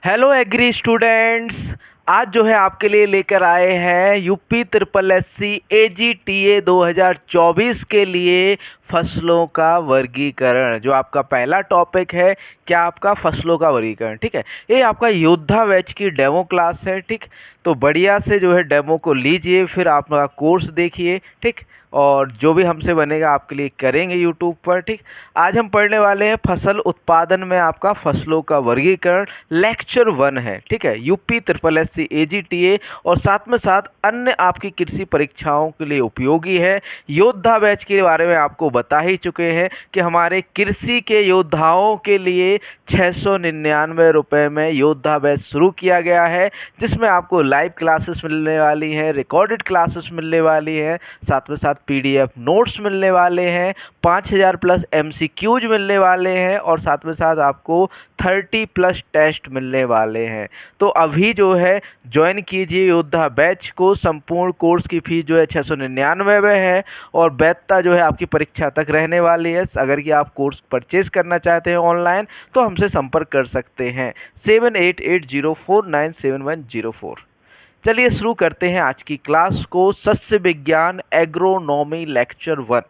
Hello agree students. आज जो है आपके लिए लेकर आए हैं यूपी ट्रिपल एससी AGTA 2024 के लिए फसलों का वर्गीकरण। जो आपका पहला टॉपिक है क्या आपका फसलों का वर्गीकरण। ठीक है, ये आपका योद्धा बैच की डेमो क्लास है। ठीक, तो बढ़िया से जो है डेमो को लीजिए, फिर आपका कोर्स देखिए। ठीक, और जो भी हमसे बनेगा आपके लिए करेंगे यूट्यूब पर। ठीक, आज हम पढ़ने वाले हैं फसल उत्पादन में आपका फसलों का वर्गीकरण, लेक्चर 1 है। ठीक है, यूपी ट्रिपल एससी AGTA और साथ में साथ अन्य आपकी कृषि परीक्षाओं के लिए उपयोगी है। योद्धा बैच के बारे में आपको बता ही चुके हैं कि हमारे कृषि के योद्धाओं के लिए 699 रुपये में योद्धा बैच शुरू किया गया है, जिसमें आपको लाइव क्लासेस मिलने वाली हैं, रिकॉर्डेड क्लासेस मिलने वाली हैं, साथ में साथ PDF नोट्स मिलने वाले हैं, 5000 प्लस MCQs मिलने वाले हैं और साथ में साथ आपको 30+ टेस्ट मिलने वाले हैं। तो अभी जो है ज्वाइन कीजिए योद्धा बैच को। संपूर्ण कोर्स की फीस जो है 699 है और वैधता जो है आपकी परीक्षा तक रहने वाली है। अगर कि आप कोर्स परचेज करना चाहते हैं ऑनलाइन तो हमसे संपर्क कर सकते हैं 7880497104। चलिए शुरू करते हैं आज की क्लास को। सस्य विज्ञान एग्रोनॉमी लेक्चर 1।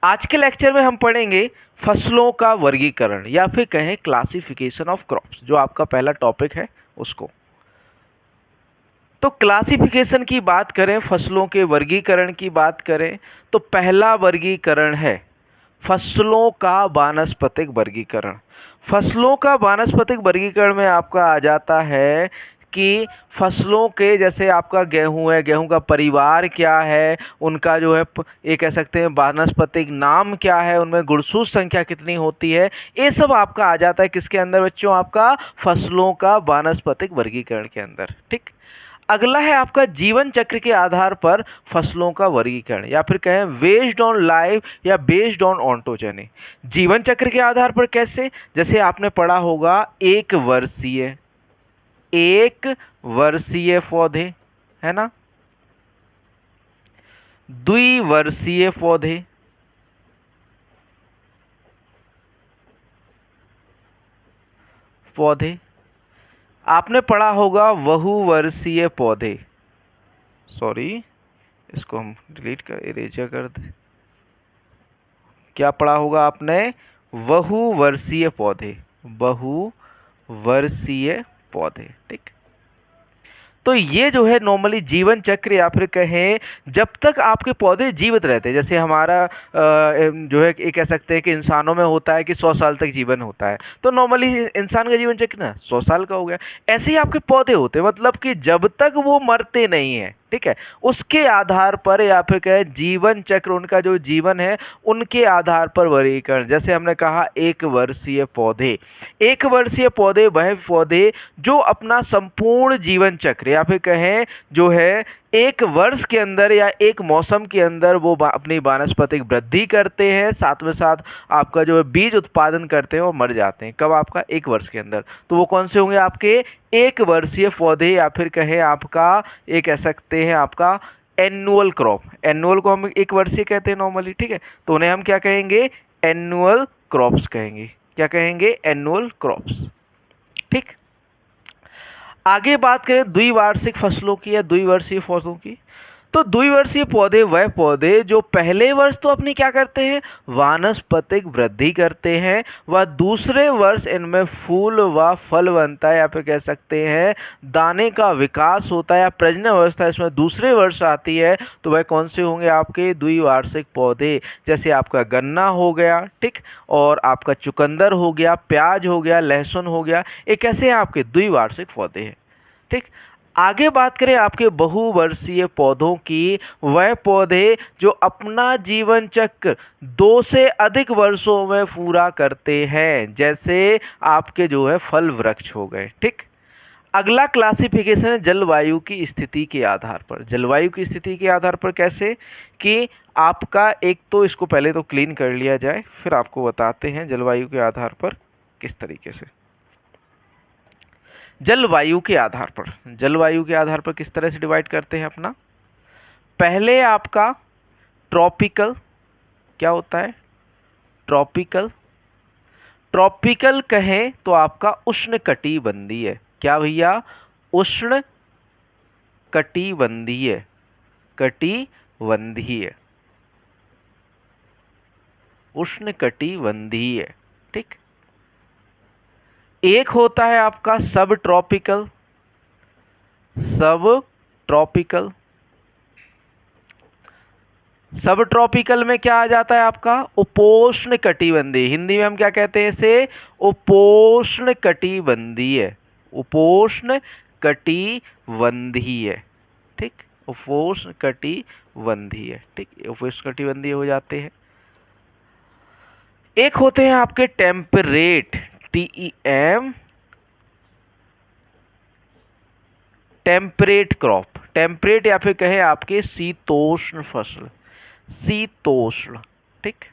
आज के लेक्चर में हम पढ़ेंगे फसलों का वर्गीकरण या फिर कहें क्लासिफिकेशन ऑफ क्रॉप्स, जो आपका पहला टॉपिक है उसको। तो क्लासिफिकेशन की बात करें, फसलों के वर्गीकरण की बात करें तो पहला वर्गीकरण है फसलों का वानस्पतिक वर्गीकरण। फसलों का वानस्पतिक वर्गीकरण में आपका आ जाता है कि फसलों के, जैसे आपका गेहूं है, गेहूं का परिवार क्या है, उनका जो है ये कह सकते हैं वानस्पतिक नाम क्या है, उनमें गुणसूत्र संख्या कितनी होती है, ये सब आपका आ जाता है किसके अंदर बच्चों, आपका फसलों का वानस्पतिक वर्गीकरण के अंदर। ठीक, अगला है आपका जीवन चक्र के आधार पर फसलों का वर्गीकरण या फिर कहें बेस्ड ऑन लाइफ या बेस्ड ऑन ऑन्टोजेनी। जीवन चक्र के आधार पर कैसे, जैसे आपने पढ़ा होगा एक वर्षीय पौधे, है ना, द्विवर्षीय पौधे आपने पढ़ा होगा बहुवर्षीय पौधे। सॉरी, इसको हम डिलीट कर, इरेजर कर दे। क्या पढ़ा होगा आपने, बहुवर्षीय पौधे, बहुवर्षीय पौधे। ठीक, तो ये जो है नॉर्मली जीवन चक्र या फिर कहें जब तक आपके पौधे जीवित रहते हैं, जैसे हमारा जो है ये कह सकते हैं कि इंसानों में होता है कि 100 साल तक जीवन होता है, तो नॉर्मली इंसान का जीवन चक्र ना 100 साल का हो गया। ऐसे ही आपके पौधे होते हैं, मतलब कि जब तक वो मरते नहीं हैं, ठीक है, उसके आधार पर या फिर कहें जीवन चक्र, उनका जो जीवन है उनके आधार पर वर्गीकरण। जैसे हमने कहा एक वर्षीय पौधे, एक वर्षीय पौधे वह पौधे जो अपना संपूर्ण जीवन चक्र या फिर कहें जो है एक वर्ष के अंदर या एक मौसम के अंदर वो अपनी वानस्पतिक वृद्धि करते हैं, साथ में साथ आपका जो है बीज उत्पादन करते हैं और मर जाते हैं। कब, आपका एक वर्ष के अंदर। तो वो कौन से होंगे आपके एक वर्षीय पौधे या फिर कहें आपका ये कह सकते हैं आपका एनुअल क्रॉप। एनुअल को हम एक वर्षीय कहते हैं नॉर्मली, ठीक है, तो उन्हें हम क्या कहेंगे, एनुअल क्रॉप्स कहेंगे। क्या कहेंगे, एनुअल क्रॉप्स। ठीक, आगे बात करें द्विवार्षिक फसलों की या द्विवर्षीय पौधों की, तो द्विवर्षीय पौधे वह पौधे जो पहले वर्ष तो अपनी क्या करते हैं, वानस्पतिक वृद्धि करते हैं, व दूसरे वर्ष इनमें फूल व फल बनता है या फिर कह सकते हैं दाने का विकास होता है या प्रजनन अवस्था इसमें दूसरे वर्ष आती है, तो वह कौन से होंगे आपके द्विवार्षिक पौधे। जैसे आपका गन्ना हो गया, ठीक, और आपका चुकंदर हो गया, प्याज हो गया, लहसुन हो गया, ये कैसे हैं आपके द्विवार्षिक पौधे हैं। ठीक, आगे बात करें आपके बहुवर्षीय पौधों की, वह पौधे जो अपना जीवन चक्र 2 से अधिक वर्षों में पूरा करते हैं, जैसे आपके जो है फल वृक्ष हो गए। ठीक, अगला क्लासिफिकेशन है जलवायु की स्थिति के आधार पर। जलवायु की स्थिति के आधार पर कैसे कि आपका एक तो इसको पहले तो क्लीन कर लिया जाए, फिर आपको बताते हैं जलवायु के आधार पर किस तरीके से। जलवायु के आधार पर, जलवायु के आधार पर किस तरह से डिवाइड करते हैं अपना, पहले आपका ट्रॉपिकल, क्या होता है, ट्रॉपिकल, ट्रॉपिकल कहें तो आपका उष्णकटिबंधीय, क्या भैया, उष्ण कटिबंधीय, कटिबंधीय, उष्णकटिबंधीय, ठीक। एक होता है आपका सब ट्रॉपिकल, सब ट्रॉपिकल, सब ट्रॉपिकल में क्या आ जाता है आपका, उपोष्ण कटिबंधीय, हिंदी में हम क्या कहते हैं इसे, उपोष्ण कटिबंधीय, उपोष्ण कटिबंधीय, ठीक, उपोष्ण कटिबंधीय, ठीक, उपोष्ण कटिबंधीय हो जाते हैं। एक होते हैं आपके temperate, TEM, temperate crop, temperate या फिर कहें आपके शीतोष्ण फसल, शीतोष्ण, ठीक।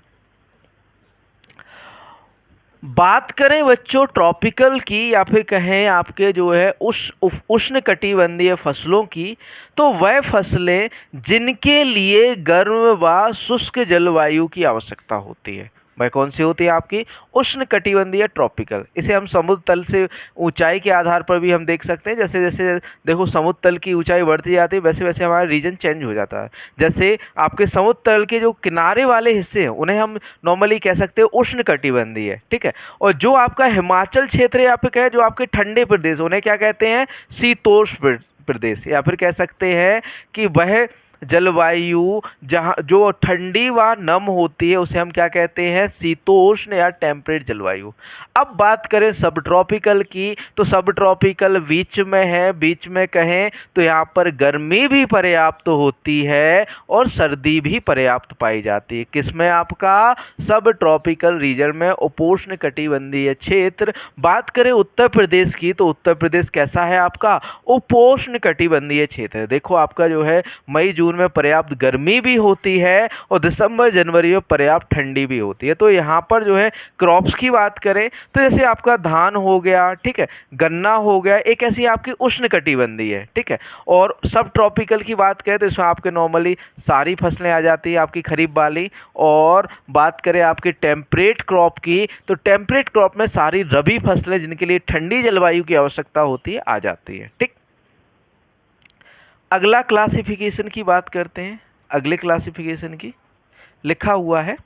बात करें बच्चों ट्रॉपिकल की या फिर कहें आपके जो है उष्ण कटिबंधीय फसलों की, तो वह फसलें जिनके लिए गर्म व शुष्क जलवायु की आवश्यकता होती है, वह कौन सी होती है आपकी, उष्ण कटिबंधीय ट्रॉपिकल। इसे हम समुद्र तल से ऊंचाई के आधार पर भी हम देख सकते हैं, जैसे जैसे देखो समुद्र तल की ऊंचाई बढ़ती जाती है वैसे वैसे हमारा रीजन चेंज हो जाता है। जैसे आपके समुद्र तल के जो किनारे वाले हिस्से हैं उन्हें हम नॉर्मली कह सकते हैं उष्ण कटिबंधीय, ठीक है। और जो आपका हिमाचल क्षेत्र या फिर कहें जो आपके ठंडे प्रदेश उन्हें क्या कहते हैं, शीतोष्ण प्रदेश, या फिर कह सकते हैं कि वह जलवायु जहाँ जो ठंडी व नम होती है उसे हम क्या कहते हैं, शीतोष्ण या टेम्परेट जलवायु। अब बात करें सब ट्रॉपिकल की, तो सब ट्रॉपिकल बीच में है, बीच में कहें तो यहाँ पर गर्मी भी पर्याप्त होती है और सर्दी भी पर्याप्त पाई जाती है, किसमें, आपका सब ट्रॉपिकल रीजन में, उपोष्ण कटिबंधीय क्षेत्र। बात करें उत्तर प्रदेश की, तो उत्तर प्रदेश कैसा है आपका, उपोष्ण कटिबंधीय क्षेत्र है। देखो आपका जो है मई जून में पर्याप्त गर्मी भी होती है और दिसंबर जनवरी में पर्याप्त ठंडी भी होती है। तो यहाँ पर जो है क्रॉप्स की बात करें तो जैसे आपका धान हो गया, ठीक है, गन्ना हो गया, एक ऐसी आपकी उष्ण कटिबंधीय है, ठीक है। और सब ट्रॉपिकल की बात करें तो इसमें आपके नॉर्मली सारी फसलें आ जाती है आपकी खरीफ वाली। और बात करें आपके टेम्परेट क्रॉप की, तो टेम्परेट क्रॉप में सारी रबी फसलें जिनके लिए ठंडी जलवायु की आवश्यकता होती है आ जाती है, ठीक। अगला क्लासिफिकेशन की बात करते हैं, अगले क्लासिफिकेशन की लिखा हुआ है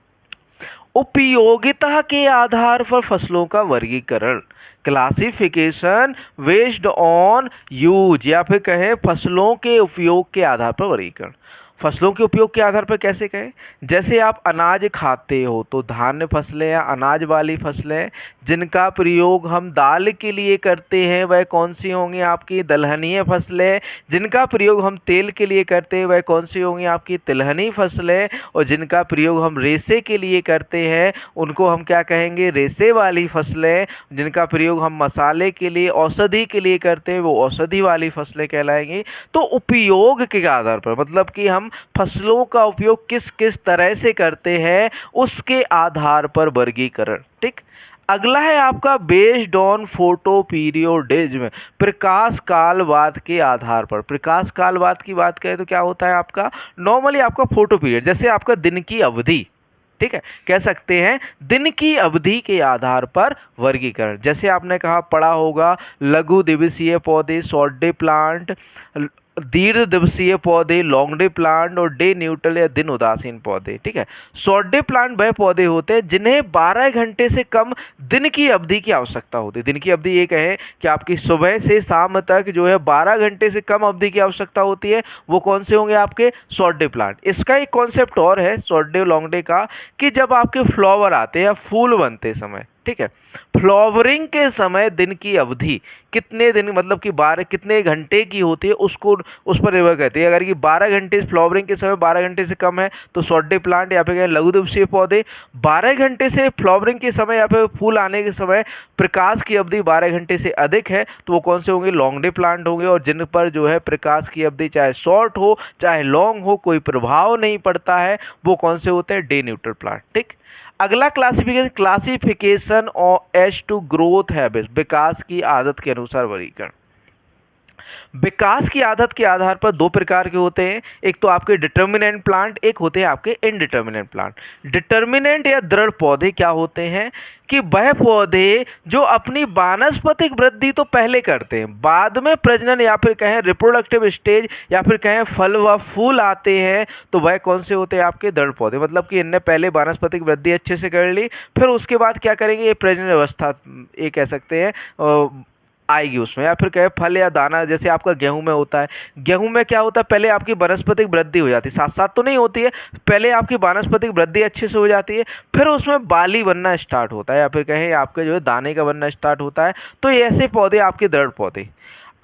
उपयोगिता के आधार पर फसलों का वर्गीकरण, क्लासिफिकेशन बेस्ड ऑन यूज, या फिर कहें फसलों के उपयोग के आधार पर वर्गीकरण। फसलों के उपयोग के आधार पर कैसे कहें, जैसे आप अनाज खाते हो तो धान्य फसलें या अनाज वाली फसलें जिनका प्रयोग हम दाल के लिए करते हैं वह कौन सी होंगी, आपकी दलहनीय फसलें। जिनका प्रयोग हम तेल के लिए करते हैं वह कौन सी होंगी, आपकी तिलहनी फसलें। और जिनका प्रयोग हम रेशे के लिए करते हैं उनको हम क्या कहेंगे, रेशे वाली फसलें। जिनका प्रयोग हम मसाले के लिए, औषधि के लिए करते हैं वो औषधि वाली फसलें कहलाएंगी। तो उपयोग के आधार पर, मतलब कि हम फसलों का उपयोग किस किस तरह से करते हैं उसके आधार पर वर्गीकरण, ठीक। अगला है आपका बेस्ड ऑन फोटो पीरियोडिज्म, प्रकाश कालवाद के आधार पर। प्रकाश कालवाद की बात करें तो क्या होता है आपका, नॉर्मली आपका फोटो पीरियड, जैसे आपका दिन की अवधि, ठीक है, कह सकते हैं दिन की अवधि के आधार पर वर्गीकरण। जैसे आपने कहा पढ़ा होगा लघु दिवसीय पौधे, शॉर्ट डे प्लांट, दीर्घ दिवसीय पौधे, लॉन्ग डे प्लांट, और डे न्यूट्रल या दिन उदासीन पौधे, ठीक है। शॉर्ट डे प्लांट वह पौधे होते हैं जिन्हें 12 घंटे से कम दिन की अवधि की आवश्यकता होती है। दिन की अवधि ये कहें कि आपकी सुबह से शाम तक जो है 12 घंटे से कम अवधि की आवश्यकता होती है, वो कौन से होंगे, आपके शॉर्ट डे प्लांट। इसका एक कॉन्सेप्ट और है शॉर्ट डे लॉन्ग डे का, कि जब आपके फ्लावर आते हैं या फूल बनते समय, ठीक है, फ्लावरिंग के समय दिन की अवधि कितने दिन, मतलब कि 12 कितने घंटे की होती है उसको, उस पर निर्भर करती है। अगर कि 12 घंटे फ्लावरिंग के समय 12 घंटे से कम है तो शॉर्ट डे प्लांट या फिर लघु दिवसीय पौधे। 12 घंटे से फ्लावरिंग के समय या फिर फूल आने के समय प्रकाश की अवधि 12 घंटे से अधिक है तो वो कौन से होंगे, लॉन्ग डे प्लांट होंगे। और जिन पर जो है प्रकाश की अवधि चाहे शॉर्ट हो चाहे लॉन्ग हो कोई प्रभाव नहीं पड़ता है वो कौन से होते हैं, डे न्यूट्रल प्लांट, ठीक। अगला classification as to growth habit, विकास की आदत के अनुसार वर्गीकरण। विकास की आदत के आधार पर दो प्रकार के होते हैं, एक तो आपके डिटर्मिनेंट प्लांट, एक होते हैं आपके इनडिटर्मिनेंट प्लांट। डिटर्मिनेंट या दृढ़ पौधे क्या होते हैं कि वह पौधे जो अपनी वानस्पतिक वृद्धि तो पहले करते हैं, बाद में प्रजनन या फिर कहें रिप्रोडक्टिव स्टेज या फिर कहें फल व फूल आते हैं, तो वह कौन से होते हैं आपके दृढ़ पौधे। मतलब कि इनने पहले वानस्पतिक वृद्धि अच्छे से कर ली, फिर उसके बाद क्या करेंगे, ये प्रजनन अवस्था ये कह सकते हैं आएगी उसमें, या फिर कहे फल या दाना, जैसे आपका गेहूं में होता है। गेहूं में क्या होता है, पहले आपकी वनस्पतिक वृद्धि हो जाती है, साथ साथ तो नहीं होती है, पहले आपकी वनस्पतिक वृद्धि अच्छे से हो जाती है, फिर उसमें बाली बनना स्टार्ट होता है, या फिर कहें आपके जो है दाने का बनना स्टार्ट होता है। तो ये ऐसे पौधे आपके दृढ़ पौधे।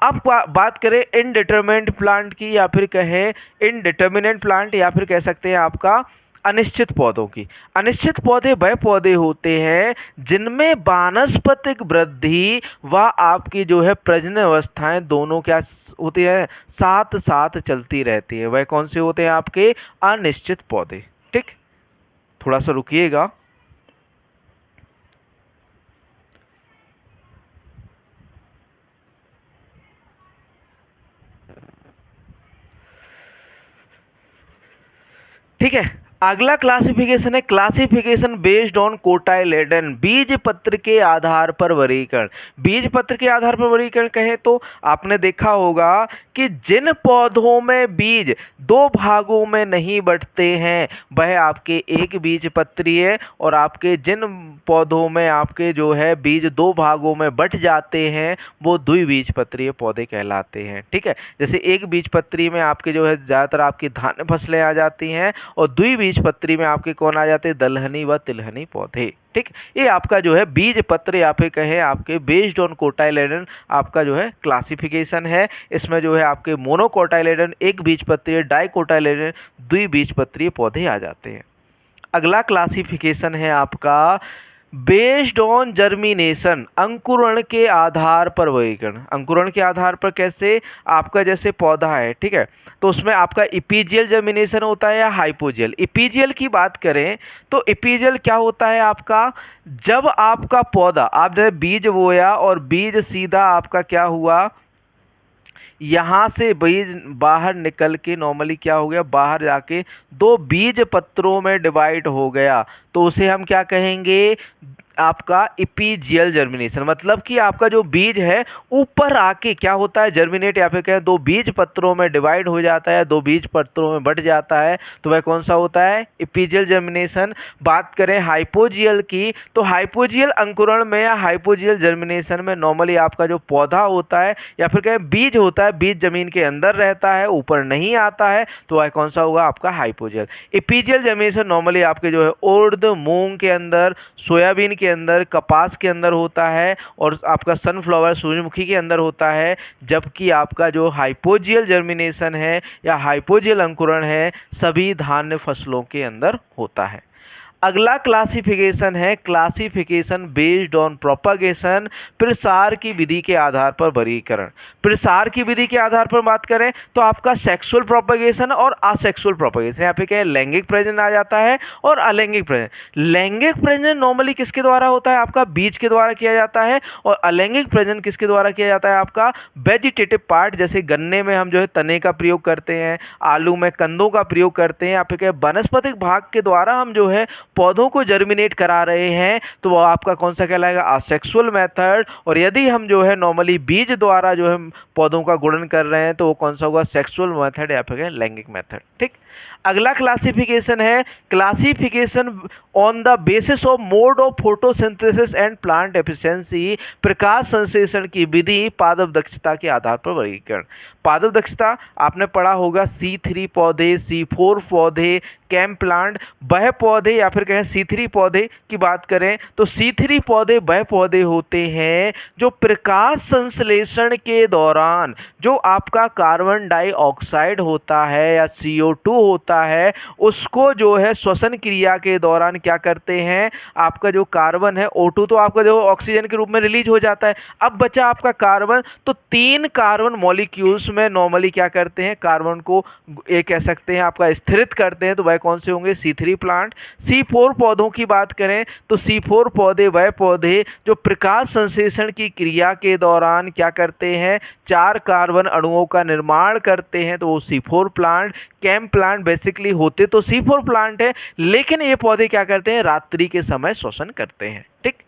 अब बात करें इनडिटरमिनेंट प्लांट की, या फिर कहें इनडिटर्मिनेंट प्लांट, या फिर कह सकते हैं आपका अनिश्चित पौधों की। अनिश्चित पौधे वह पौधे होते हैं जिनमें वानस्पतिक वृद्धि व आपकी जो है प्रजनन अवस्थाएं दोनों क्या होती है, साथ साथ चलती रहती है। वह कौन से होते हैं आपके अनिश्चित पौधे। ठीक, थोड़ा सा रुकिएगा। ठीक है, अगला क्लासिफिकेशन है क्लासिफिकेशन बेस्ड ऑन कोटाइलेडन, बीज पत्र के आधार पर वर्गीकरण। बीज पत्र के आधार पर वर्गीकरण कहें तो आपने देखा होगा कि जिन पौधों में बीज दो भागों में नहीं बंटते हैं वह आपके एक बीज पत्रीय, और आपके जिन पौधों में आपके जो है बीज दो भागों में बंट जाते हैं वो द्विबीजपत्रीय पौधे कहलाते हैं। ठीक है, जैसे एक बीजपत्री में आपके जो है ज़्यादातर आपकी धान्य फसलें आ जाती हैं, और द्विबीजपत्री में आपके कौन आ जाते हैं, दलहनी व तिलहनी पौधे। ठीक, ये आपका जो है बीज पत्र या फिर कहें आपके बेस्ड ऑन कोटाइलेडन आपका जो है क्लासिफिकेशन है। इसमें जो है आपके मोनोकोटाइलेडन एक बीजपत्रीय, डाइकोटाइलेडन द्विबीजपत्रीय पौधे आ जाते हैं। अगला क्लासिफिकेशन है आपका बेस्ड ऑन जर्मिनेशन, अंकुरण के आधार पर वर्गीकरण। अंकुरण के आधार पर कैसे, आपका जैसे पौधा है, ठीक है, तो उसमें आपका इपीजियल जर्मिनेशन होता है या हाइपोजियल। इपीजियल की बात करें तो इपीजियल क्या होता है आपका, जब आपका पौधा आपने बीज बोया और बीज सीधा आपका क्या हुआ, यहाँ से बीज बाहर निकल के नॉर्मली क्या हो गया, बाहर जाके दो बीज पत्रों में डिवाइड हो गया, तो उसे हम क्या कहेंगे, आपका इपीजियल जर्मिनेशन। मतलब कि आपका जो बीज है ऊपर आके क्या होता है, जर्मिनेट, या फिर कहें दो बीज पत्रों में डिवाइड हो जाता है, दो बीज पत्रों में बट जाता है, तो वह कौन सा होता है, इपीजियल जर्मिनेशन। बात करें हाइपोजियल की, तो हाइपोजियल अंकुरण में या हाइपोजियल जर्मिनेशन में नॉर्मली आपका जो पौधा होता है या फिर कहें बीज होता है, बीज जमीन के अंदर रहता है, ऊपर नहीं आता है, तो वह कौन सा होगा आपका हाइपोजियल। इपीजियल जर्मिनेशन नॉर्मली आपके जो है उर्द, मूंग के अंदर, सोयाबीन के अंदर, कपास के अंदर होता है, और आपका सनफ्लावर, सूरजमुखी के अंदर होता है। जबकि आपका जो हाइपोजियल जर्मिनेशन है या हाइपोजियल अंकुरण है सभी धान्य फसलों के अंदर होता है। अगला क्लासिफिकेशन है क्लासिफिकेशन बेस्ड ऑन प्रोपगेशन, प्रसार की विधि के आधार पर वर्गीकरण। प्रसार की विधि के आधार पर बात करें तो आपका सेक्सुअल प्रोपगेशन और असेक्सुअल प्रोपगेशन, यहाँ पे क्या है, लैंगिक प्रजनन आ जाता है और अलैंगिक प्रजनन। लैंगिक प्रजनन नॉर्मली किसके द्वारा होता है, आपका बीज के द्वारा किया जाता है, और अलैंगिक प्रजनन किसके द्वारा किया जाता है, आपका वेजिटेटिव पार्ट। जैसे गन्ने में हम जो है तने का प्रयोग करते हैं, आलू में कंदों का प्रयोग करते हैं, या फिर क्या वनस्पतिक भाग के द्वारा हम जो है पौधों को जर्मिनेट करा रहे हैं, तो वो आपका कौन सा कहलाएगा, असेक्सुअल मेथड। और यदि हम जो है नॉर्मली बीज द्वारा जो है पौधों का गुणन कर रहे हैं तो वो कौन सा होगा, सेक्सुअल मेथड या फिर लैंगिक मेथड। ठीक, अगला क्लासिफिकेशन है classification on the basis of mode of photosynthesis and plant efficiency, प्रकाश संश्लेषण की विधि पादप दक्षता के आधार पर वर्गीकरण। पादप दक्षता आपने पढ़ा होगा, C3 पौधे, C4 पौधे, कैम प्लांट वह पौधे, या फिर कहें C3 पौधे की बात करें तो C3 पौधे वह पौधे होते हैं जो प्रकाश संश्लेषण के दौरान जो आपका कार्बन डाइऑक्साइड होता है या CO2 होता है उसको जो है श्वसन क्रिया के दौरान क्या करते हैं, आपका जो कार्बन है O2 तो आपका जो ऑक्सीजन के रूप में रिलीज हो जाता है, अब बचा आपका कार्बन, तो 3 कार्बन मॉलिक्यूल्स में नॉर्मली क्या करते हैं, कार्बन को ये कह सकते हैं आपका स्थिरित करते हैं, तो वह कौन से होंगे? C3 plant. C4 पौधों की बात करें तो C4 पौधे वह पौधे जो प्रकाश संश्लेषण की क्रिया के दौरान क्या करते हैं? 4 कार्बन अणुओं का निर्माण करते हैं, तो वो C4 plant. Cam plant basically होते तो C4 प्लांट है, लेकिन ये पौधे क्या करते हैं? रात्रि के समय श्वसन करते हैं। ठीक।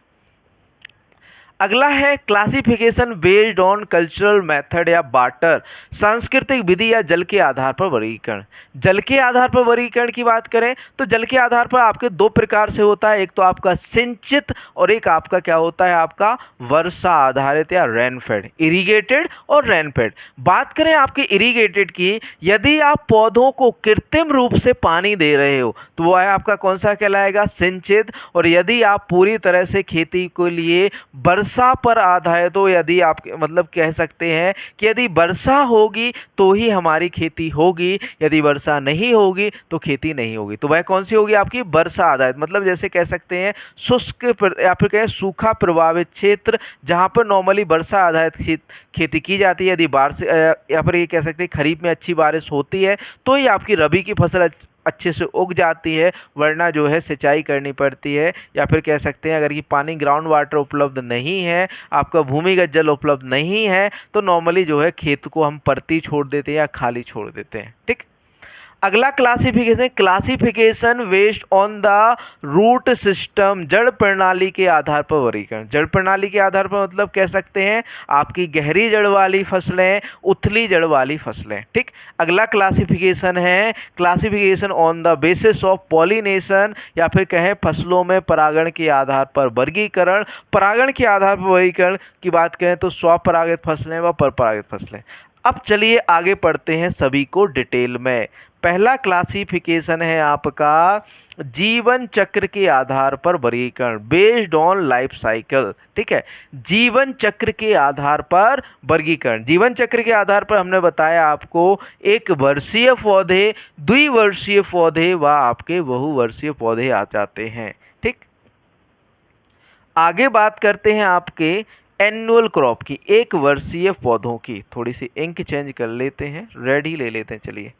अगला है classification based on cultural method या बार्टर, सांस्कृतिक विधि या जल के आधार पर वर्गीकरण। जल के आधार पर वर्गीकरण की बात करें तो जल के आधार पर आपके दो प्रकार से होता है, एक तो आपका सिंचित और एक आपका क्या होता है? आपका वर्षा आधारित या रेनफेड, इरिगेटेड और रेनफेड। बात करें आपके इरिगेटेड की, यदि आप पौधों को कृत्रिम रूप से पानी दे रहे हो तो वो है आपका कौन सा कहलाएगा? सिंचित। और यदि आप पूरी तरह से खेती के लिए वर्षा पर आधारित हो, यदि आप मतलब कह सकते हैं कि यदि वर्षा होगी तो ही हमारी खेती होगी, यदि वर्षा नहीं होगी तो खेती नहीं होगी, तो वह कौन सी होगी? आपकी वर्षा आधारित। मतलब जैसे कह सकते हैं शुष्क या फिर कहें सूखा प्रभावित क्षेत्र, जहां पर नॉर्मली वर्षा आधारित खेती की जाती है। यदि बारिश या फिर ये कह सकते हैं खरीफ में अच्छी बारिश होती है तो ही आपकी रबी की फसल अच्छे से उग जाती है, वरना जो है सिंचाई करनी पड़ती है। या फिर कह सकते हैं अगर ये पानी ग्राउंड वाटर उपलब्ध नहीं है, आपका भूमिगत जल उपलब्ध नहीं है, तो नॉर्मली जो है खेत को हम परती छोड़ देते हैं या खाली छोड़ देते हैं। ठीक। अगला classification based on the root system, जड़ प्रणाली के आधार पर वर्गीकरण। जड़ प्रणाली के आधार पर मतलब कह सकते हैं आपकी गहरी जड़ वाली फसलें, उथली जड़ वाली फसलें। ठीक। अगला क्लासिफिकेशन है classification on the basis of pollination, या फिर कहें फसलों में परागण के आधार पर वर्गीकरण। परागण के आधार पर वर्गीकरण की बात करें तो स्वपरागित फसलें व परपरागित फसलें। अब चलिए आगे पढ़ते हैं सभी को डिटेल में। पहला क्लासिफिकेशन है आपका जीवन चक्र के आधार पर वर्गीकरण, बेस्ड ऑन लाइफ साइकिल। ठीक है, जीवन चक्र के आधार पर वर्गीकरण। जीवन चक्र के आधार पर हमने बताया आपको एक वर्षीय पौधे, द्विवर्षीय पौधे व आपके बहुवर्षीय पौधे आ जाते हैं। ठीक। आगे बात करते हैं आपके एनुअल क्रॉप की, एक वर्षीय पौधों की। थोड़ी सी इंक चेंज कर लेते हैं, रेड ही ले लेते हैं। चलिए,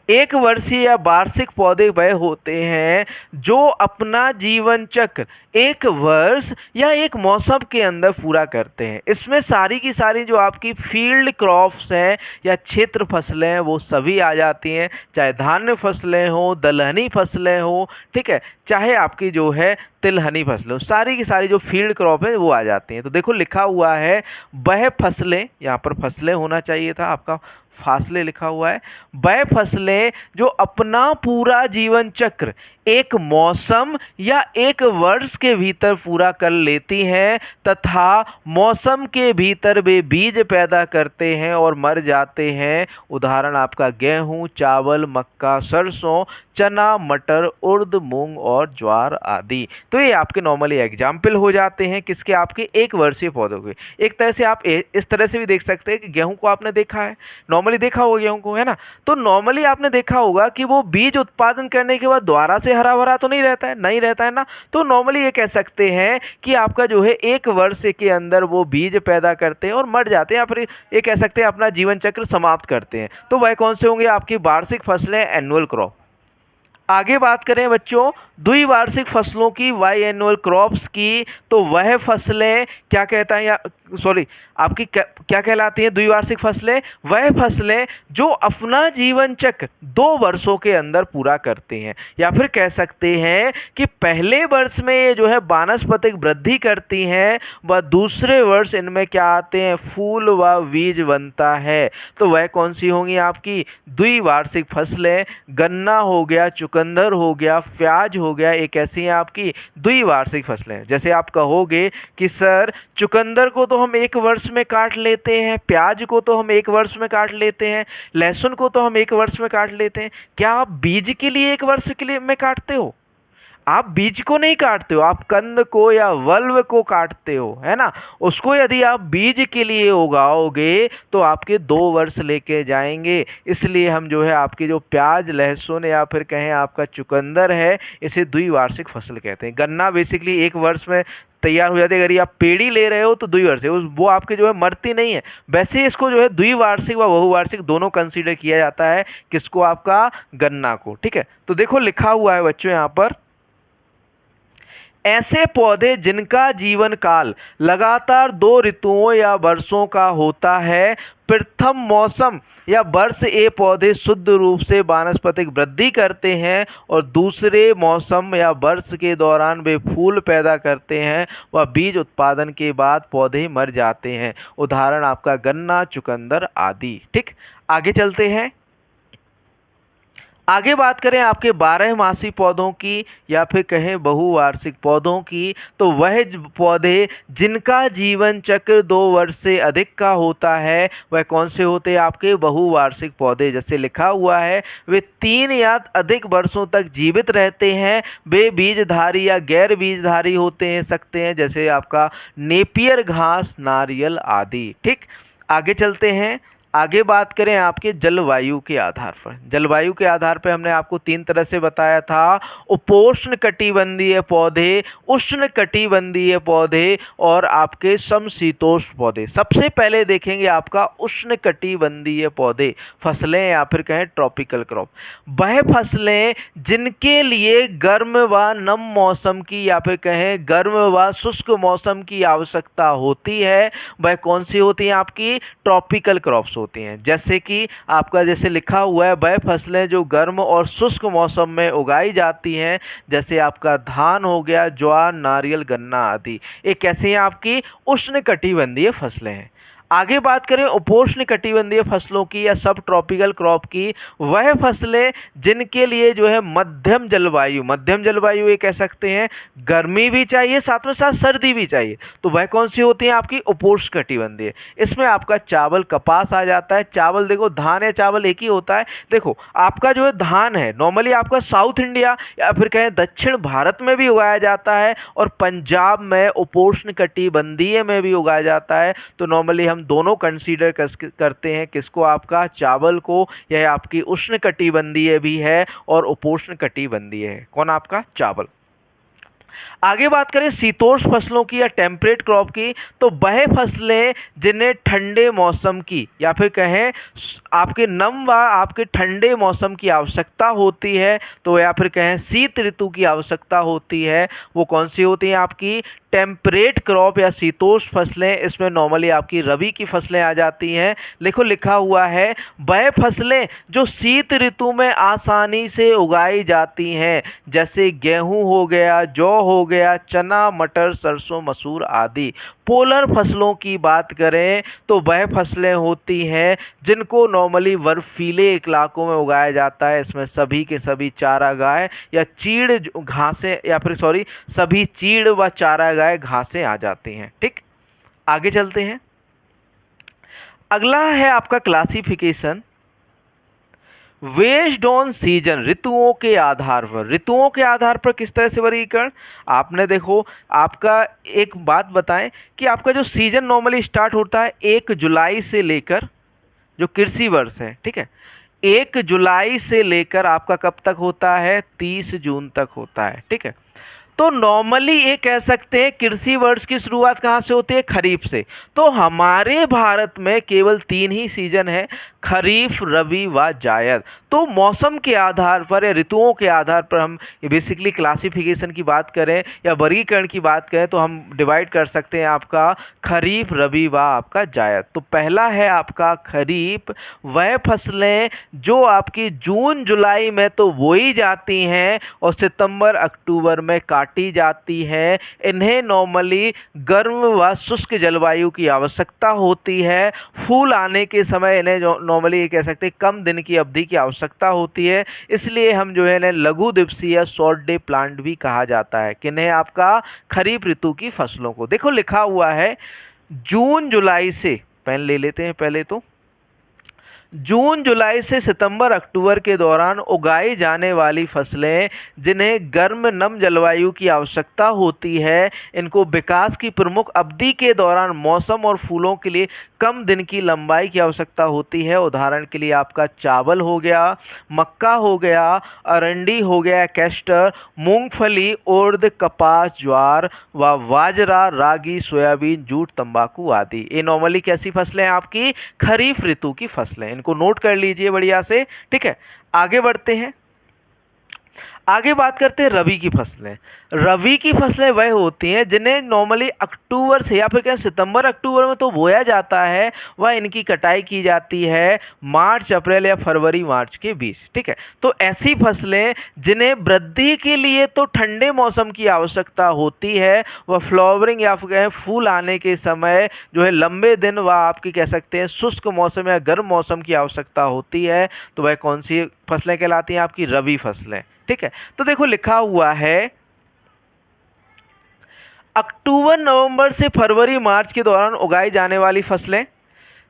एक वर्षीय या वार्षिक पौधे वह होते हैं जो अपना जीवन चक्र एक वर्ष या एक मौसम के अंदर पूरा करते हैं। इसमें सारी की सारी जो आपकी फील्ड क्रॉप्स हैं या क्षेत्र फसलें हैं वो सभी आ जाती हैं, चाहे धान्य फसलें हो, दलहनी फसलें हो, ठीक है, चाहे आपकी जो है तिलहनी फसलें हो, सारी की सारी जो फील्ड क्रॉप है वो आ जाती हैं। तो देखो लिखा हुआ है वह फसलें, यहाँ पर फसलें होना चाहिए था, आपका फासले लिखा हुआ है। वह फसलें जो अपना पूरा जीवन चक्र एक मौसम या एक वर्ष के भीतर पूरा कर लेती हैं तथा मौसम के भीतर वे बीज पैदा करते हैं और मर जाते हैं। उदाहरण आपका गेहूं, चावल, मक्का, सरसों, चना, मटर, उर्द, मूंग और ज्वार आदि। तो ये आपके नॉर्मली एग्जाम्पल हो जाते हैं किसके? आपके एक वर्षीय पौधों के। एक तरह से आप इस तरह से भी देख सकते हैं कि गेहूं को आपने देखा है, नॉर्मली देखा होगा गेहूं को, है ना? तो नॉर्मली आपने देखा होगा कि वो बीज उत्पादन करने के बाद दोबारा से हरा भरा तो नहीं रहता है, नहीं रहता है ना। तो नॉर्मली ये कह सकते हैं कि आपका जो है एक वर्ष के अंदर वो बीज पैदा करते हैं और मर जाते हैं, या फिर ये कह सकते हैं अपना जीवन चक्र समाप्त करते हैं। तो वह कौन से होंगे? आपकी वार्षिक फसलें, एनुअल क्रॉप। आगे बात करें बच्चों द्विवार्षिक फसलों की, बाई एनुअल क्रॉप्स की, तो वह फसलें क्या कहता है, या सॉरी आपकी क्या कहलाती हैं? द्विवार्षिक फसलें वह फसलें जो अपना जीवन चक्र 2 वर्षों के अंदर पूरा करते हैं, या फिर कह सकते हैं कि पहले वर्ष में ये जो है वानस्पतिक वृद्धि करती हैं व दूसरे वर्ष इनमें क्या आते हैं? फूल व बीज बनता है। तो वह कौन सी होंगी? आपकी द्विवार्षिक फसलें। गन्ना हो गया, चुकंदर हो गया, प्याज हो गया, एक ऐसी हैं आपकी द्विवार्षिक फसलें। जैसे आप कहोगे कि सर चुकंदर को तो हम एक वर्ष में काट लेते हैं, प्याज को तो हम एक वर्ष में काट लेते हैं, लहसुन को तो हम एक वर्ष में काट लेते हैं, क्या आप बीज के लिए एक वर्ष के लिए में काटते हो? आप बीज को नहीं काटते हो, आप कंद को या वल्व को काटते हो, है ना। उसको यदि आप बीज के लिए उगाओगे तो आपके 2 वर्ष लेके जाएंगे। इसलिए हम जो है आपकी जो प्याज, लहसुन या फिर कहें आपका चुकंदर है, इसे द्विवार्षिक फसल कहते हैं। गन्ना बेसिकली 1 वर्ष में तैयार हो जाती है। अगर ये आप पेड़ी ले रहे हो तो द्विवार्षिक, वो आपके जो है मरती नहीं है। वैसे ही इसको जो है द्विवार्षिक व बहुवार्षिक दोनों कंसीडर किया जाता है। किसको? आपका गन्ना को। ठीक है, तो देखो लिखा हुआ है बच्चों यहाँ पर, ऐसे पौधे जिनका जीवन काल लगातार 2 ऋतुओं या वर्षों का होता है। प्रथम मौसम या वर्ष ये पौधे शुद्ध रूप से वानस्पतिक वृद्धि करते हैं और दूसरे मौसम या वर्ष के दौरान वे फूल पैदा करते हैं व बीज उत्पादन के बाद पौधे मर जाते हैं। उदाहरण आपका गन्ना, चुकंदर आदि। ठीक, आगे चलते हैं। आगे बात करें आपके 12मासी पौधों की या फिर कहें बहुवार्षिक पौधों की, तो वह पौधे जिनका जीवन चक्र 2 वर्ष से अधिक का होता है वह कौन से होते हैं? आपके बहुवार्षिक पौधे। जैसे लिखा हुआ है, वे 3 या अधिक वर्षों तक जीवित रहते हैं। वे बीजधारी या गैर बीजधारी होते हैं सकते हैं, जैसे आपका नेपियर घास, नारियल आदि। ठीक, आगे चलते हैं। आगे बात करें आपके जलवायु के आधार पर। जलवायु के आधार पर हमने आपको 3 तरह से बताया था, उपोष्ण कटिबंधीय पौधे, उष्ण कटिबंधीय पौधे और आपके समशीतोष्ण पौधे। सबसे पहले देखेंगे आपका उष्ण कटिबंधीय पौधे, फसलें या फिर कहें ट्रॉपिकल क्रॉप। वह फसलें जिनके लिए गर्म व नम मौसम की या फिर कहें गर्म व शुष्क मौसम की आवश्यकता होती है, वह कौन सी होती हैं? आपकी ट्रॉपिकल क्रॉप्स होती हैं। जैसे कि आपका जैसे लिखा हुआ है, वह फसलें जो गर्म और शुष्क मौसम में उगाई जाती हैं, जैसे आपका धान हो गया, ज्वार, नारियल, गन्ना आदि। ये कैसे हैं? आपकी उष्ण कटिबंधीय फसलें हैं। आगे बात करें उपोष्ण कटिबंधीय फसलों की या सब ट्रॉपिकल क्रॉप की, वह फसलें जिनके लिए जो है मध्यम जलवायु, मध्यम जलवायु ये कह सकते हैं, गर्मी भी चाहिए साथ में साथ सर्दी भी चाहिए, तो वह कौन सी होती हैं? आपकी उपोष्ण कटिबंधीय। इसमें आपका चावल, कपास आ जाता है। चावल देखो, धान या चावल एक ही होता है। देखो आपका जो है धान है नॉर्मली आपका साउथ इंडिया या फिर कहें दक्षिण भारत में भी उगाया जाता है और पंजाब में उपोष्ण कटिबंधीय में भी उगाया जाता है। तो नॉर्मली हम दोनों कंसीडर करते हैं, किसको? आपका चावल को। यह आपकी उष्ण कटिबंधीय भी है और उपोष्ण कटिबंधीय है। कौन? आपका चावल। आगे बात करें शीतोष्ण फसलों की या टेम्परेट क्रॉप की, तो वह फसलें जिन्हें ठंडे मौसम की या फिर कहें आपके नम व आपके ठंडे मौसम की आवश्यकता होती है, तो या फिर कहें शीत ऋतु की आवश्यकता होती है, वो कौन सी होती हैं? आपकी टेम्परेट क्रॉप या शीतोष्ण फसलें। इसमें नॉर्मली आपकी रबी की फसलें आ जाती हैं। देखो लिखा हुआ है, वह फसलें जो शीत ऋतु में आसानी से उगाई जाती हैं, जैसे गेहूं हो गया, जौ हो गया, चना, मटर, सरसों, मसूर आदि। पोलर फसलों की बात करें तो वह फसलें होती हैं जिनको नॉर्मली बर्फीले इलाकों में उगाया जाता है। इसमें सभी के सभी चारागाह या चीड़ घासें या फिर सभी चीड़ व चारागाह घासें आ जाती हैं। ठीक, आगे चलते हैं। अगला है आपका क्लासिफिकेशन बेस्ड ऑन सीजन, ऋतुओं के आधार पर। ऋतुओं के आधार पर किस तरह से वर्गीकरण? आपने देखो, आपका एक बात बताएं कि आपका जो सीजन नॉर्मली स्टार्ट होता है 1 जुलाई से लेकर, जो कृषि वर्ष है, ठीक है, 1 जुलाई से लेकर आपका कब तक होता है? 30 जून तक होता है। ठीक है, तो नॉर्मली ये कह सकते हैं कृषि वर्ष की शुरुआत कहाँ से होती है? खरीफ से। तो हमारे भारत में केवल 3 ही सीजन है, खरीफ, रबी व जायद। तो मौसम के आधार पर या ऋतुओं के आधार पर हम बेसिकली क्लासिफिकेशन की बात करें या वर्गीकरण की बात करें तो हम डिवाइड कर सकते हैं आपका खरीफ, रबी व आपका जायद। तो पहला है आपका खरीफ, वह फसलें जो आपकी जून जुलाई में तो बोई जाती हैं और सितंबर अक्टूबर में काटी जाती हैं। इन्हें नॉर्मली गर्म व शुष्क जलवायु की आवश्यकता होती है। फूल आने के समय इन्हें नॉर्मली ये कह सकते हैं कम दिन की अवधि की आवश्यकता होती है, इसलिए हम जो है इन्हें लघु दिवसीय या शॉर्ट डे प्लांट भी कहा जाता है। किन्हें? आपका खरीफ ऋतु की फसलों को। देखो लिखा हुआ है जून जुलाई से, पेन ले लेते हैं पहले तो, जून जुलाई से सितंबर अक्टूबर के दौरान उगाई जाने वाली फसलें जिन्हें गर्म नम जलवायु की आवश्यकता होती है, इनको विकास की प्रमुख अवधि के दौरान मौसम और फूलों के लिए कम दिन की लंबाई की आवश्यकता होती है। उदाहरण के लिए आपका चावल हो गया, मक्का हो गया, अरंडी हो गया, कैस्टर, मूंगफली, उर्द, कपास, ज्वार व बाजरा, रागी, सोयाबीन, जूट, तंबाकू आदि। ये नॉर्मली कैसी फसलें हैं आपकी? खरीफ ऋतु की फसलें। इनको नोट कर लीजिए बढ़िया से, ठीक है। आगे बढ़ते हैं, आगे बात करते हैं रबी की फसलें। रबी की फसलें वह होती हैं जिन्हें नॉर्मली अक्टूबर से या फिर क्या सितंबर अक्टूबर में तो बोया जाता है, वह इनकी कटाई की जाती है मार्च अप्रैल या फरवरी मार्च के बीच, ठीक है। तो ऐसी फसलें जिन्हें वृद्धि के लिए तो ठंडे मौसम की आवश्यकता होती है, वह फ्लावरिंग या फिर कहें फूल आने के समय जो है लंबे दिन व आपकी कह सकते हैं शुष्क मौसम या गर्म मौसम की आवश्यकता होती है, तो वह कौन सी फसलें कहलाती हैं? आपकी रबी फसलें, ठीक है। तो देखो लिखा हुआ है अक्टूबर नवंबर से फरवरी मार्च के दौरान उगाई जाने वाली फसलें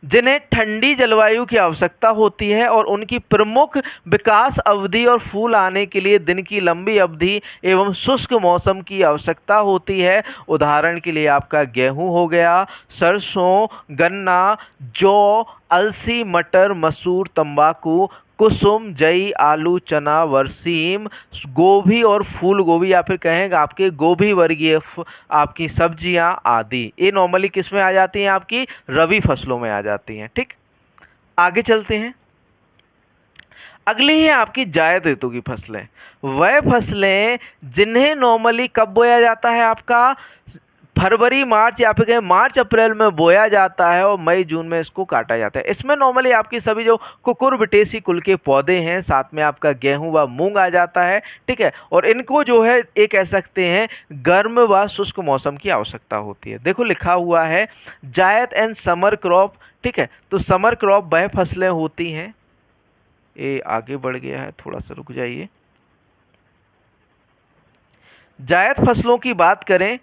जिन्हें ठंडी जलवायु की आवश्यकता होती है और उनकी प्रमुख विकास अवधि और फूल आने के लिए दिन की लंबी अवधि एवं शुष्क मौसम की आवश्यकता होती है। उदाहरण के लिए आपका गेहूं हो गया, सरसों, गन्ना, जौ, अलसी, मटर, मसूर, तंबाकू, कुसुम, जई, आलू, चना, बरसीम, गोभी और फूल गोभी या फिर कहेंगे आपके गोभी वर्गीय आपकी सब्जियां आदि। ये नॉर्मली किस में आ जाती हैं? आपकी रबी फसलों में आ जाती हैं, ठीक। आगे चलते हैं, अगली है आपकी जायद ऋतु की फसलें। वह फसलें जिन्हें नॉर्मली कब बोया जाता है? आपका फरवरी मार्च या फिर कहें मार्च अप्रैल में बोया जाता है और मई जून में इसको काटा जाता है। इसमें नॉर्मली आपकी सभी जो कुकुरबिटेसी कुल के पौधे हैं, साथ में आपका गेहूं व मूंग आ जाता है, ठीक है। और इनको जो है ये कह सकते हैं गर्म व शुष्क मौसम की आवश्यकता होती है। देखो लिखा हुआ है जायद एंड समर क्रॉप, ठीक है। तो समर क्रॉप वह फसलें होती हैं, ये आगे बढ़ गया है, थोड़ा सा रुक जाइए। जायद फसलों की बात करें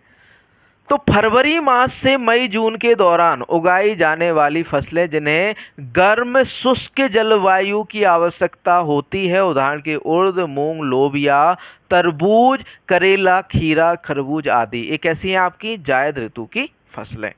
तो फरवरी मास से मई जून के दौरान उगाई जाने वाली फसलें जिन्हें गर्म शुष्क जलवायु की आवश्यकता होती है, उदाहरण के उर्द, मूंग, लोबिया, तरबूज, करेला, खीरा, खरबूज आदि। ये कैसी हैं? आपकी जायद ऋतु की फसलें।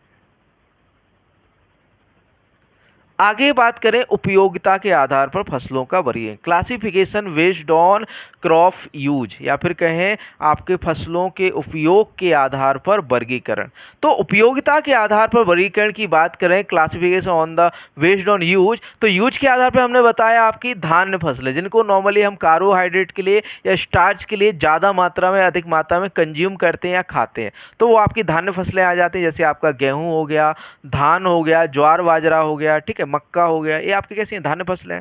आगे बात करें उपयोगिता के आधार पर फसलों का वर्गीकरण, classification based on crop use या फिर कहें आपके फसलों के उपयोग के आधार पर वर्गीकरण। तो उपयोगिता के आधार पर वर्गीकरण की बात करें, classification on the based on use, तो यूज के आधार पर हमने बताया आपकी धान्य फसलें जिनको नॉर्मली हम कार्बोहाइड्रेट के लिए या स्टार्च के लिए ज़्यादा मात्रा में अधिक मात्रा में कंज्यूम करते हैं या खाते हैं, तो वो आपकी धान्य फसलें आ जाती हैं। जैसे आपका गेहूँ हो गया, धान हो गया, ज्वार बाजरा हो गया, ठीक है, मक्का हो गया, ये आपकी कैसी हैं? धान्य फसलें।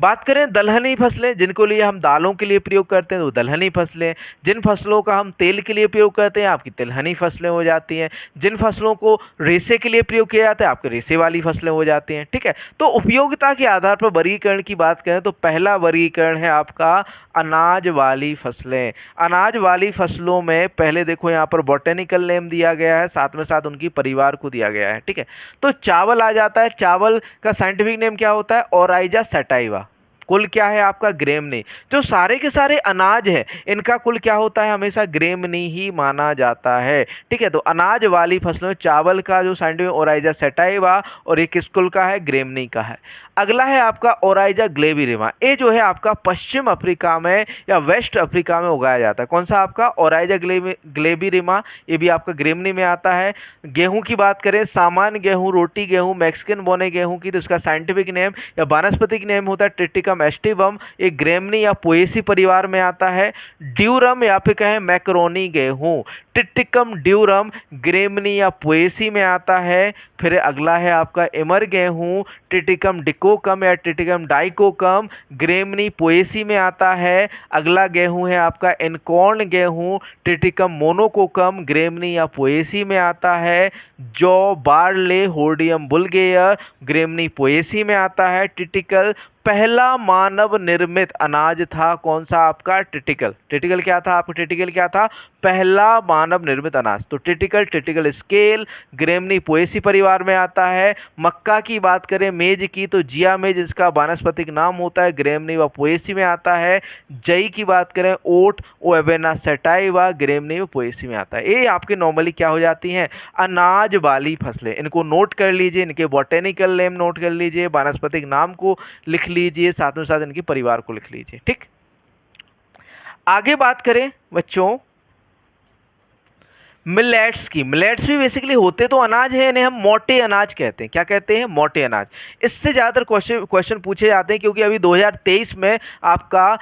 बात करें दलहनी फसलें जिनको लिए हम दालों के लिए प्रयोग करते हैं, तो दलहनी फसलें। जिन फसलों का हम तेल के लिए प्रयोग करते हैं आपकी तिलहनी फसलें हो जाती हैं। जिन फसलों को रेशे के लिए प्रयोग किया जाता है आपके रेशे वाली फसलें हो जाती हैं, ठीक है। तो उपयोगिता के आधार पर वर्गीकरण की बात करें तो पहला वर्गीकरण है आपका अनाज वाली फसलें। अनाज वाली फसलों में पहले देखो यहाँ पर बॉटेनिकल नेम दिया गया है, साथ में साथ उनकी परिवार को दिया गया है, ठीक है। तो चावल आ जाता है, चावल का साइंटिफिक नेम क्या होता है? Oryza sativa. कुल क्या है आपका? ग्रेमनी। जो सारे के सारे अनाज है इनका कुल क्या होता है? हमेशा ग्रेमनी ही माना जाता है, ठीक है। तो अनाज वाली फसलों, चावल का जो साइंटिफिक ओराइजा सटाइवा और ये किस कुल का है? ग्रेमनी का है। अगला है आपका ओराइजा ग्लेबिरिमा। ये जो है आपका पश्चिम अफ्रीका में या वेस्ट अफ्रीका में उगाया जाता है। कौन सा? आपका ओराइजा ग्लेबिरिमा। ये भी आपका ग्रेमनी में आता है। गेहूं की बात करें, सामान्य गेहूं, रोटी गेहूं, मैक्सिकन बोने गेहूं की, तो इसका साइंटिफिक नेम या वानस्पतिक नेम होता है ट्रिटिकम एस्टिवम। ये ग्रेमनी या पोएसी परिवार में आता है। ड्यूरम या फिर कहें मैक्रोनी गेहूं, ट्रिटिकम ड्यूरम, ग्रेमनी या पोएसी में आता है। फिर अगला है आपका इमर गेहूं, ट्रिटिकम डिकोकम या ट्रिटिकम डाइकोकम, ग्रेमनी पोएसी में आता है। अगला गेहूं है आपका इनकॉर्न गेहूं, ट्रिटिकम मोनोकोकम, ग्रेमनी या पोएसी में आता है। जौ, बार्ले, होर्डियम बुलगेयर, ग्रेमनी पोएसी में आता है। ट्रिटिकल पहला मानव निर्मित अनाज था कौन सा आपका? टिटिकल। टिटिकल क्या था आपका? टिटिकल क्या था? पहला मानव निर्मित अनाज। तो टिटिकल, टिटिकल स्केल, ग्रेमनी पोएसी परिवार में आता है। मक्का की बात करें, मेज की, तो जिया मेज इसका वानस्पतिक नाम होता है, ग्रेमनी व पोएसी में आता है। जई की बात करें, ओट, ओवेना सेटाइवा, ग्रेमनी व पोएसी में आता है। ये आपके नॉर्मली क्या हो जाती हैं? अनाज वाली फसलें। इनको नोट कर लीजिए, इनके बॉटेनिकल नेम नोट कर लीजिए, वानस्पतिक नाम को लिख लीजिए, साथ में साथ इनके परिवार को लिख लीजिए। ठीक, आगे बात करें बच्चों मिलेट्स की। मिलेट्स भी बेसिकली होते तो अनाज है, इन्हें हम मोटे अनाज कहते हैं। क्या कहते हैं? मोटे अनाज। इससे ज़्यादातर क्वेश्चन पूछे जाते हैं क्योंकि अभी 2023 में आपका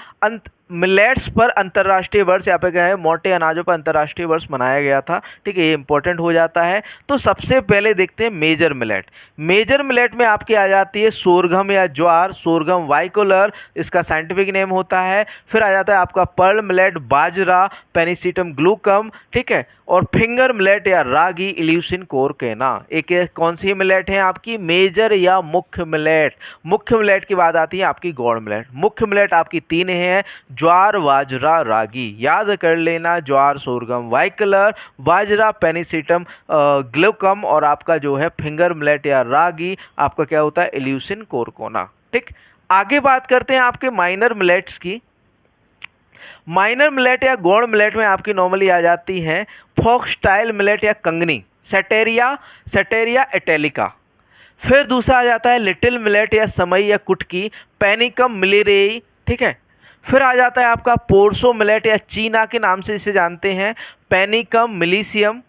मिलेट्स पर अंतर्राष्ट्रीय वर्ष, यहाँ पे क्या है, मोटे अनाजों पर अंतर्राष्ट्रीय वर्ष मनाया गया था। ठीक है, ये इंपॉर्टेंट हो जाता है। तो सबसे पहले देखते हैं मेजर मिलेट। मेजर मिलेट में आपकी आ जाती है सोरघम या ज्वार, सोरघम वाइकोलर इसका साइंटिफिक नेम होता है। फिर आ जाता है आपका पर्ल मिलेट, बाजरा, पेनिसिटम ग्लूकम। ठीक है, और फिंगर मिलेट या रागी, इल्यूसिन कोरकेना। एक कौन सी मिलेट है आपकी? मेजर या मुख्य मिलेट। मुख्य मिलेट की बात आती है आपकी गौड़ मिलेट। मुख्य मिलेट आपकी तीन हैं, ज्वार, बाजरा, रागी। याद कर लेना, ज्वार सोरगम वाइकलर, बाजरा पेनिसिटम ग्लूकम, और आपका जो है फिंगर मिलेट या रागी आपका क्या होता है? इल्यूसिन कोरकोना। ठीक, आगे बात करते हैं आपके माइनर मिलेट्स की। माइनर मिलेट या गौड़ मिलेट में आपकी नॉर्मली आ जाती हैं फॉक्सटाइल मिलेट या कंगनी, सेटेरिया, सेटेरिया एटेलिका। फिर दूसरा आ जाता है लिटिल मिलेट या समई या कुटकी, पैनिकम मिलिरेई। ठीक है, फिर आ जाता है आपका पोर्सो मिलेट या चीना के नाम से इसे जानते हैं, पैनिकम मिलीसियम।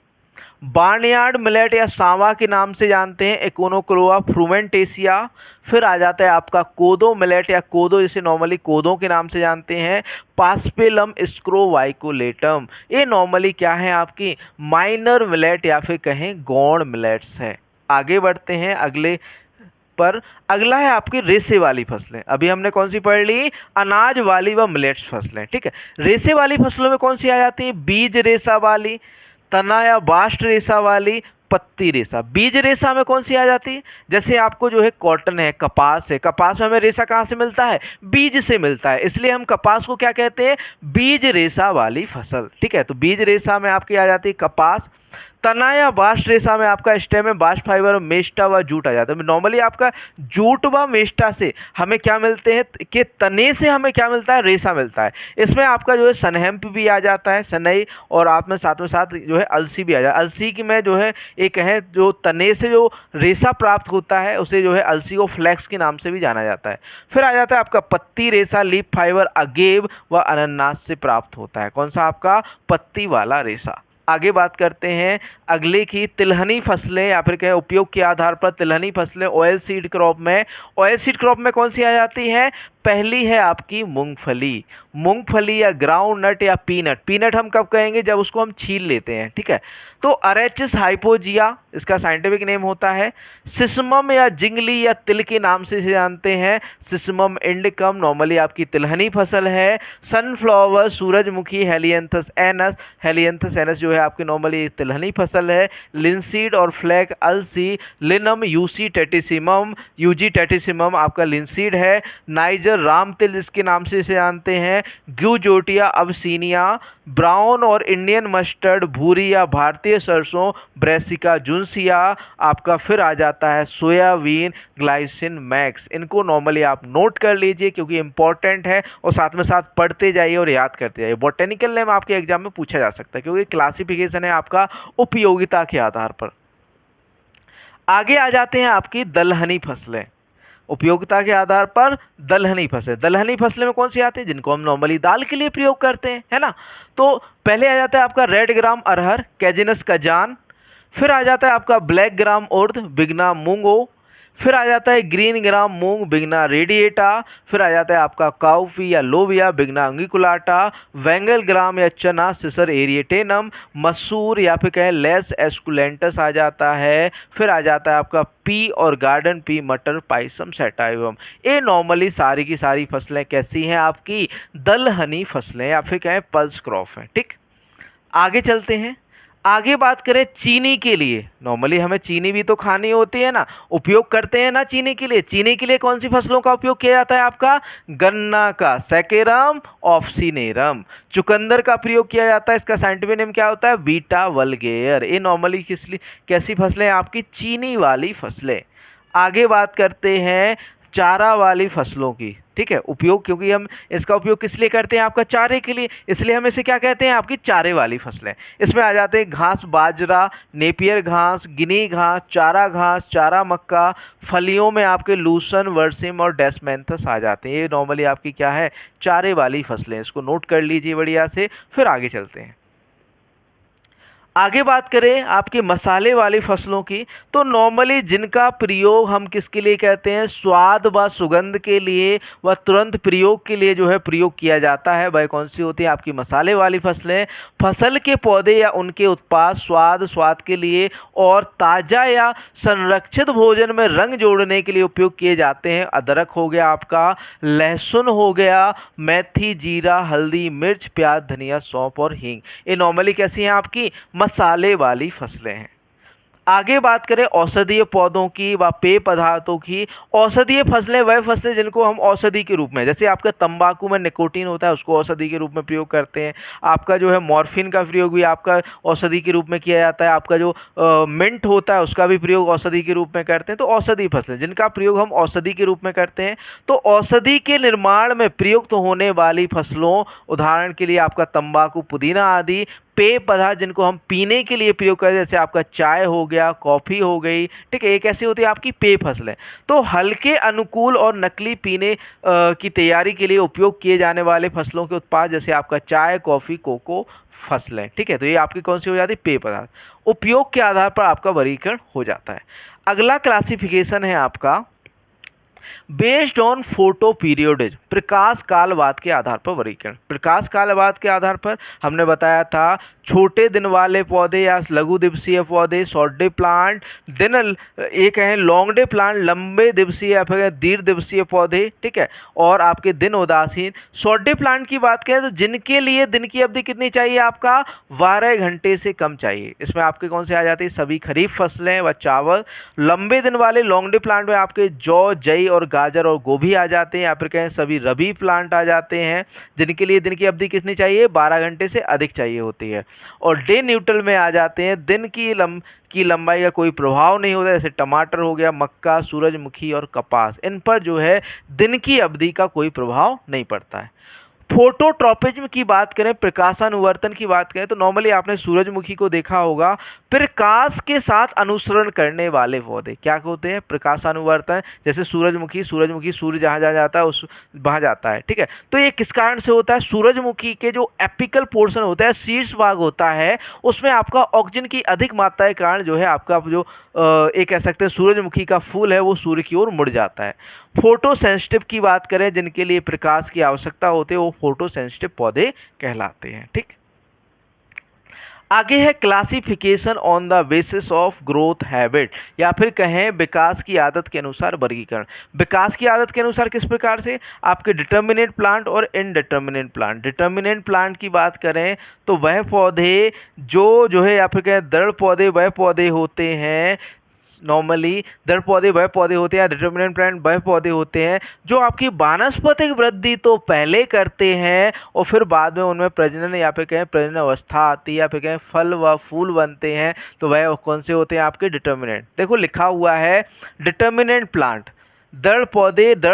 बार्नयार्ड मिलेट या सांवा के नाम से जानते हैं, एकोनोक्लोआ फ्रूमेंटेसिया। फिर आ जाता है आपका कोदो मिलेट या कोदो, जिसे नॉर्मली कोदों के नाम से जानते हैं, पास्पेलम स्क्रोवाइकोलेटम। ये नॉर्मली क्या है आपकी? माइनर मिलेट या फिर कहें गौड़ मिलेट्स हैं। आगे बढ़ते हैं अगले पर। अगला है आपकी रेसे वाली फसलें। अभी हमने कौन सी पढ़ ली? अनाज वाली व मिलेट्स फसलें। ठीक है, रेसे वाली फसलों में कौन सी आ जाती है? बीज रेसा वाली, तना या बास्ट रेसा वाली, पत्ती रेसा। बीज रेसा में कौन सी आ जाती है? जैसे आपको जो है कॉटन है, कपास है। कपास में हमें रेसा कहाँ से मिलता है? बीज से मिलता है, इसलिए हम कपास को क्या कहते हैं? बीज रेसा वाली फसल। ठीक है, तो बीज रेसा में आपकी आ जाती है कपास। तना या बास्ट रेसा में आपका स्टेम में बास्ट फाइबर और मेस्टा व जूट आ जाता है। नॉर्मली आपका जूट व मेस्टा से हमें क्या मिलते हैं? कि तने से हमें क्या मिलता है? रेसा मिलता है। इसमें आपका जो है सनहेम्प भी आ जाता है, सनई, और आप में साथ जो है अलसी भी आ जाता है। अलसी की में जो है एक है जो तने से जो रेसा प्राप्त होता है उसे जो है अलसी और फ्लैक्स के नाम से भी जाना जाता है। फिर आ जाता है आपका पत्ती रेसा, लीफ फाइबर अगेव व अनन्नास से प्राप्त होता है। कौन सा आपका? पत्ती वाला रेसा। आगे बात करते हैं अगले की, तिलहनी फसलें या फिर कहें उपयोग के आधार पर तिलहनी फसलें ऑयल सीड क्रॉप में। ऑयल सीड क्रॉप में कौन सी आ जाती है? पहली है आपकी मूंगफली। मूंगफली या ग्राउंड नट या पीनट। पीनट हम कब कहेंगे? जब उसको हम छील लेते हैं। ठीक है, तो अरेचिस हाइपोजिया इसका साइंटिफिक नेम होता है। सिसमम या जिंगली या तिल के नाम से इसे जानते हैं, सिसमम इंडिकम, नॉर्मली आपकी तिलहनी फसल है। सनफ्लावर, सूरजमुखी, हेलियंथस एनस। हेलियंथस एनस जो है आपकी नॉर्मली तिलहनी फसल है। लिंसीड और फ्लैग, अलसी, लिनम, यूसी टेटिसिमम, यूजी टेटिसिमम आपका लिंसीड है। नाइजर राम तिल जिसके नाम से इसे जानते हैं, ग्यूजोटिया अबसीनिया। ब्राउन और इंडियन मस्टर्ड, भूरी या भारतीय सरसों, ब्रेसिका जुन्सिया आपका। फिर आ जाता है सोयाबीन, ग्लाइसिन मैक्स। इनको नॉर्मली आप नोट कर लीजिए क्योंकि इंपॉर्टेंट है, और साथ में साथ पढ़ते जाइए और याद करते जाइए। बॉटेनिकल नेम आपके एग्जाम में पूछा जा सकता है क्योंकि क्लासिफिकेशन है आपका उपयोगिता के आधार पर। आगे आ जाते हैं आपकी दलहनी फसलें। उपयोगिता के आधार पर दलहनी फसलें। दलहनी फसलें में कौन सी आती है? जिनको हम नॉर्मली दाल के लिए प्रयोग करते हैं, है ना। तो पहले आ जाता है आपका रेड ग्राम अरहर, कैजिनस कजान। फिर आ जाता है आपका ब्लैक ग्राम उर्द, बिगना मूंगो। फिर आ जाता है ग्रीन ग्राम मूंग, बिगना रेडिएटा। फिर आ जाता है आपका काउफी या लोबिया, बिगना अंगिकुलाटा। वेंगल ग्राम या चना, सिसर एरिएटेनम। मसूर या फिर कहें लेस एस्कुलेंटस आ जाता है। फिर आ जाता है आपका पी और गार्डन पी, मटर, पाइसम, सेटाइवम। ये नॉर्मली सारी की सारी फसलें कैसी हैं आपकी? दलहनी फसलें या फिर कहें पल्स क्रॉप हैं। ठीक, आगे चलते हैं। आगे बात करें चीनी के लिए, नॉर्मली हमें चीनी भी तो खानी होती है ना, उपयोग करते हैं ना चीनी के लिए। चीनी के लिए कौन सी फसलों का उपयोग किया जाता है आपका? गन्ना का, सैकेरम ऑफ्सिनेरम। चुकंदर का प्रयोग किया जाता है, इसका साइंटिफिक नेम क्या होता है? बीटा वल्गेयर। ये नॉर्मली कैसी फसलें हैं आपकी? चीनी वाली फसलें। आगे बात करते हैं चारा वाली फसलों की, ठीक है। उपयोग, क्योंकि हम इसका उपयोग किस लिए करते हैं? आपका चारे के लिए, इसलिए हम इसे क्या कहते हैं? आपकी चारे वाली फसलें। इसमें आ जाते हैं घास बाजरा, नेपियर घास, गिनी घास, चारा मक्का। फलियों में आपके लूसन, वर्सिम और डेस्मेंथस आ जाते हैं। ये नॉर्मली आपकी क्या है? चारे वाली फसलें। इसको नोट कर लीजिए बढ़िया से, फिर आगे चलते हैं। आगे बात करें आपकी मसाले वाली फसलों की, तो नॉर्मली जिनका प्रयोग हम किसके लिए कहते हैं? स्वाद व सुगंध के लिए व तुरंत प्रयोग के लिए जो है प्रयोग किया जाता है, वह कौन सी होती है? आपकी मसाले वाली फसलें। फसल के पौधे या उनके उत्पाद स्वाद के लिए और ताज़ा या संरक्षित भोजन में रंग जोड़ने के लिए उपयोग किए जाते हैं। अदरक हो गया आपका, लहसुन हो गया, मेथी, जीरा, हल्दी, मिर्च, प्याज, धनिया, सौंफ और हींग। ये नॉर्मली कैसी हैं? आपकी मसाले वाली फसलें हैं। आगे बात करें औषधीय पौधों की व पेय पदार्थों की। औषधीय फसलें वह फसलें जिनको हम औषधि के रूप में, जैसे आपका तंबाकू में निकोटीन होता है, उसको औषधि के रूप में प्रयोग करते हैं। आपका जो है मॉर्फिन का प्रयोग भी आपका औषधि के रूप में किया जाता है। आपका जो मिंट होता है उसका भी प्रयोग औषधि के रूप में करते हैं। तो औषधि फसलें जिनका प्रयोग हम औषधि के रूप में करते हैं। तो औषधि के निर्माण में प्रयुक्त होने वाली फसलों, उदाहरण के लिए आपका तंबाकू, पुदीना आदि। पेय पदार्थ जिनको हम पीने के लिए प्रयोग करते हैं, जैसे आपका चाय हो गया, कॉफ़ी हो गई, ठीक है। ये कैसी होती है? आपकी पेय फसलें। तो हल्के, अनुकूल और नकली पीने की तैयारी के लिए उपयोग किए जाने वाले फसलों के उत्पाद, जैसे आपका चाय, कॉफ़ी, कोको फसलें, ठीक है। तो ये आपकी कौन सी हो जाती है? पेय पदार्थ। उपयोग के आधार पर आपका वर्गीकरण हो जाता है। अगला क्लासिफिकेशन है आपका बेस्ड ऑन फोटो पीरियडेज, प्रकाश कालवाद के आधार पर वर्गीकरण। प्रकाश कालवाद के आधार पर हमने बताया था छोटे दिन वाले पौधे या लघु दिवसीय पौधे, शॉर्ट डे प्लांट, एक है लॉन्ग डे प्लांट, लंबे दिवसीय या फिर दीर्घ दिवसीय पौधे, ठीक है। और आपके दिन उदासीन। शॉर्ट डे प्लांट की बात करें तो जिनके लिए दिन की अवधि कितनी चाहिए? आपका 12 घंटे से कम चाहिए। इसमें आपके कौन से आ जाते हैं? सभी खरीफ फसलें व चावल। लंबे दिन वाले लॉन्ग डे प्लांट में आपके जौ, जई और गाजर और गोभी आ जाते हैं। या फिर कहें सभी रबी प्लांट आ जाते हैं, जिनके लिए दिन की अवधि कितनी चाहिए? 12 घंटे से अधिक चाहिए होती है। और डे न्यूट्रल में आ जाते हैं, दिन की लंबाई का कोई प्रभाव नहीं होता, जैसे टमाटर हो गया, मक्का, सूरजमुखी और कपास। इन पर जो है दिन की अवधि का कोई प्रभाव नहीं पड़ता है। फोटोट्रॉपिज्म की बात करें, प्रकाशानुवर्तन की बात करें, तो नॉर्मली आपने सूरजमुखी को देखा होगा, प्रकाश के साथ अनुसरण करने वाले पौधे क्या होते हैं? प्रकाशानुवर्तन। जैसे सूरजमुखी सूर्य जहाँ जहाँ जाता है उस वहाँ जाता है, ठीक है। तो ये किस कारण से होता है? सूरजमुखी के जो एपिकल पोर्शन होता है, शीर्ष भाग होता है, उसमें आपका ऑक्सीजन की अधिक मात्रा के कारण जो है आपका जो एक कह सकते हैं सूरजमुखी का फूल है वो सूर्य की ओर मुड़ जाता है। फोटो सेंसिटिव की बात करें, जिनके लिए प्रकाश की आवश्यकता होती है, वो फोटो सेंसिटिव पौधे कहलाते हैं, ठीक। आगे है classification on the basis of growth habit, या फिर कहें विकास की आदत के अनुसार वर्गीकरण। विकास की आदत के अनुसार किस प्रकार से? आपके डिटर्मिनेंट प्लांट और इनडिटर्मिनेंट प्लांट। डिटर्मिनेंट प्लांट की बात करें तो वह पौधे जो है, या फिर कहें दृढ़ पौधे वह पौधे होते हैं, नॉर्मली दृढ़ पौधे वह पौधे होते हैं, डिटर्मिनेंट प्लांट वह पौधे होते हैं जो आपकी वानस्पतिक वृद्धि तो पहले करते हैं और फिर बाद में उनमें प्रजनन या फिर कहें प्रजनन अवस्था आती है, या फिर कहें फल व फूल बनते हैं, तो वह कौन से होते हैं? आपके डिटर्मिनेंट। देखो लिखा हुआ है डिटर्मिनेंट प्लांट, दृढ़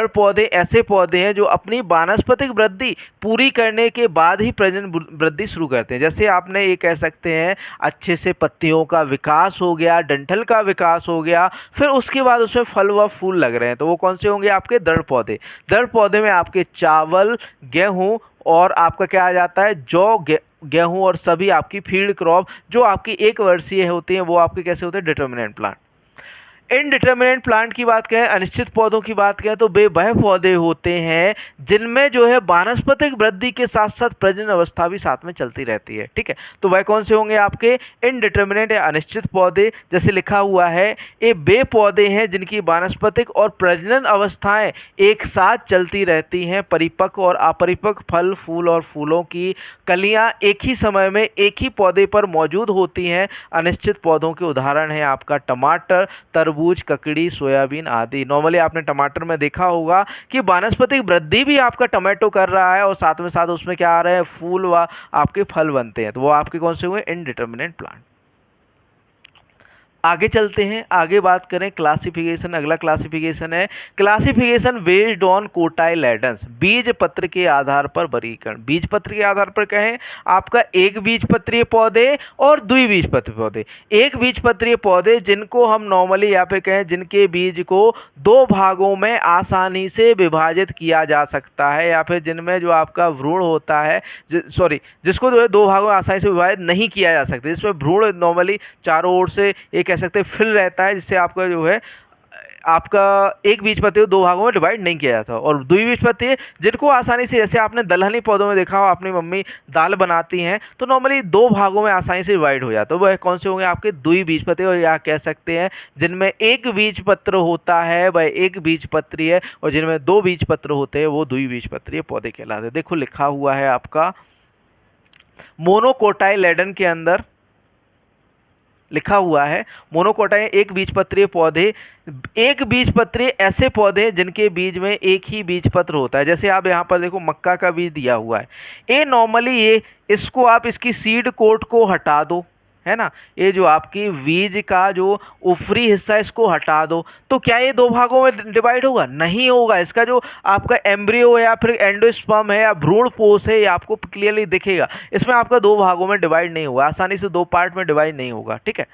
पौधे ऐसे पौधे हैं जो अपनी वानस्पतिक वृद्धि पूरी करने के बाद ही प्रजनन वृद्धि शुरू करते हैं। जैसे आपने ये कह सकते हैं अच्छे से पत्तियों का विकास हो गया, डंठल का विकास हो गया, फिर उसके बाद उसमें फल व फूल लग रहे हैं, तो वो कौन से होंगे? आपके दृढ़ पौधे। दृढ़ पौधे में आपके चावल, गेहूँ और आपका क्या आ जाता है? जौ, गेहूँ और सभी आपकी फील्ड क्रॉप जो आपकी 1 वर्षीय होती हैं, वो आपके कैसे होते हैं? Determinant plant. इनडिटर्मिनेट प्लांट की बात करें, अनिश्चित पौधों की बात करें, तो वे वह पौधे होते हैं जिनमें जो है वानस्पतिक वृद्धि के साथ साथ प्रजनन अवस्था भी साथ में चलती रहती है। ठीक है, तो वह कौन से होंगे आपके इनडिटर्मिनेट या अनिश्चित पौधे। जैसे लिखा हुआ है, ये वे पौधे हैं जिनकी वानस्पतिक और प्रजनन अवस्थाएं एक साथ चलती रहती हैं। परिपक्व और अपरिपक्व फल, फूल और फूलों की कलियां एक ही समय में एक ही पौधे पर मौजूद होती हैं। अनिश्चित पौधों के उदाहरण है आपका टमाटर, तरबूज, ककड़ी, सोयाबीन आदि। नॉर्मली आपने टमाटर में देखा होगा कि वानस्पतिक वृद्धि भी आपका टमाटो कर रहा है और साथ में साथ उसमें क्या आ रहे हैं, फूल व आपके फल बनते हैं। तो वो आपके कौन से हुए, इनडिटर्मिनेट प्लांट। आगे चलते हैं, आगे बात करें क्लासिफिकेशन। अगला क्लासिफिकेशन है क्लासिफिकेशन बेस्ड ऑन कोटाइलेडन्स, बीज पत्र के आधार पर वर्गीकरण। बीज पत्र के आधार पर कहें आपका एक बीज पत्रीय पौधे और द्विबीजपत्री पौधे। एक बीज पत्रीय पौधे जिनको हम नॉर्मली यहाँ पे कहें जिनके बीज को दो भागों में आसानी से विभाजित किया जा सकता है, या फिर जिनमें जो आपका भ्रूण होता है, जिसको जो है दो भागों में आसानी से विभाजित नहीं किया जा सकता, जिसमें भ्रूण नॉर्मली चारों ओर से एक कह सकते हैं फिल रहता है, जिससे आपका जो है आपका एक बीजपत्री को दो भागों में डिवाइड नहीं किया जाता। और द्विबीजपत्री जिनको आसानी से, जैसे आपने दलहनी पौधों में देखा हो, अपनी मम्मी दाल बनाती हैं तो नॉर्मली दो भागों में आसानी से डिवाइड हो जाता है। वह कौन से होंगे आपके द्विबीजपत्री, और या कह सकते हैं जिनमें एक बीजपत्र होता है वह एक बीजपत्री है, और जिनमें दो बीजपत्र होते हैं वो द्विबीजपत्री पौधे कहलाते हैं। देखो लिखा हुआ है आपका मोनोकोटाइलेडन के अंदर लिखा हुआ है, मोनोकोटाई एक बीजपत्रीय पौधे, एक बीजपत्रीय ऐसे पौधे जिनके बीज में एक ही बीजपत्र होता है। जैसे आप यहाँ पर देखो मक्का का बीज दिया हुआ है, ये नॉर्मली ये इसको आप इसकी सीड कोट को हटा दो, है ना, ये जो आपकी बीज का जो ऊपरी हिस्सा है इसको हटा दो, तो क्या ये दो भागों में डिवाइड होगा? नहीं होगा। इसका जो आपका एम्ब्रियो या फिर एंडोस्पर्म है या भ्रूण पोष है, ये आपको क्लियरली दिखेगा, इसमें आपका दो भागों में डिवाइड नहीं होगा, आसानी से दो पार्ट में डिवाइड नहीं होगा। ठीक है,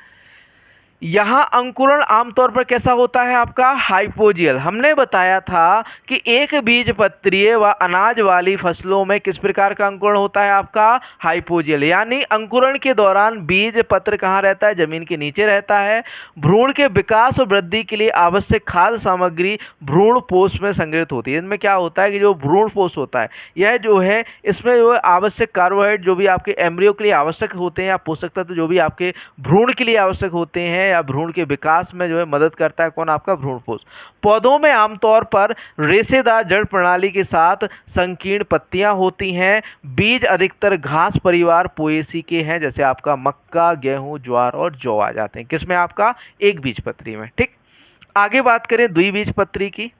यहाँ अंकुरण आमतौर पर कैसा होता है आपका, हाइपोजियल। हमने बताया था कि एक बीजपत्रीय व अनाज वाली फसलों में किस प्रकार का अंकुरण होता है आपका, हाइपोजियल। यानी अंकुरण के दौरान बीज पत्र कहाँ रहता है, जमीन के नीचे रहता है। भ्रूण के विकास और वृद्धि के लिए आवश्यक खाद्य सामग्री भ्रूण पोष में संग्रहित होती है। इनमें क्या होता है कि जो भ्रूण पोष होता है यह जो है इसमें जो आवश्यक कार्बोहाइड्रेट जो भी आपके एम्ब्रियो के लिए आवश्यक होते हैं, या पोषक तत्व जो भी आपके भ्रूण के लिए आवश्यक होते हैं या भ्रूण के विकास में जो है मदद करता है, कौन, आपका भ्रूणपोष। पौधों में आमतौर पर रेशेदार जड़ प्रणाली के साथ संकीर्ण पत्तियां होती हैं। बीज अधिकतर घास परिवार पोएसी के हैं, जैसे आपका मक्का, गेहूं, ज्वार और जौ आ जाते हैं किसमें, आपका एक बीजपत्री में। ठीक, आगे बात करें द्विबीजपत्री की।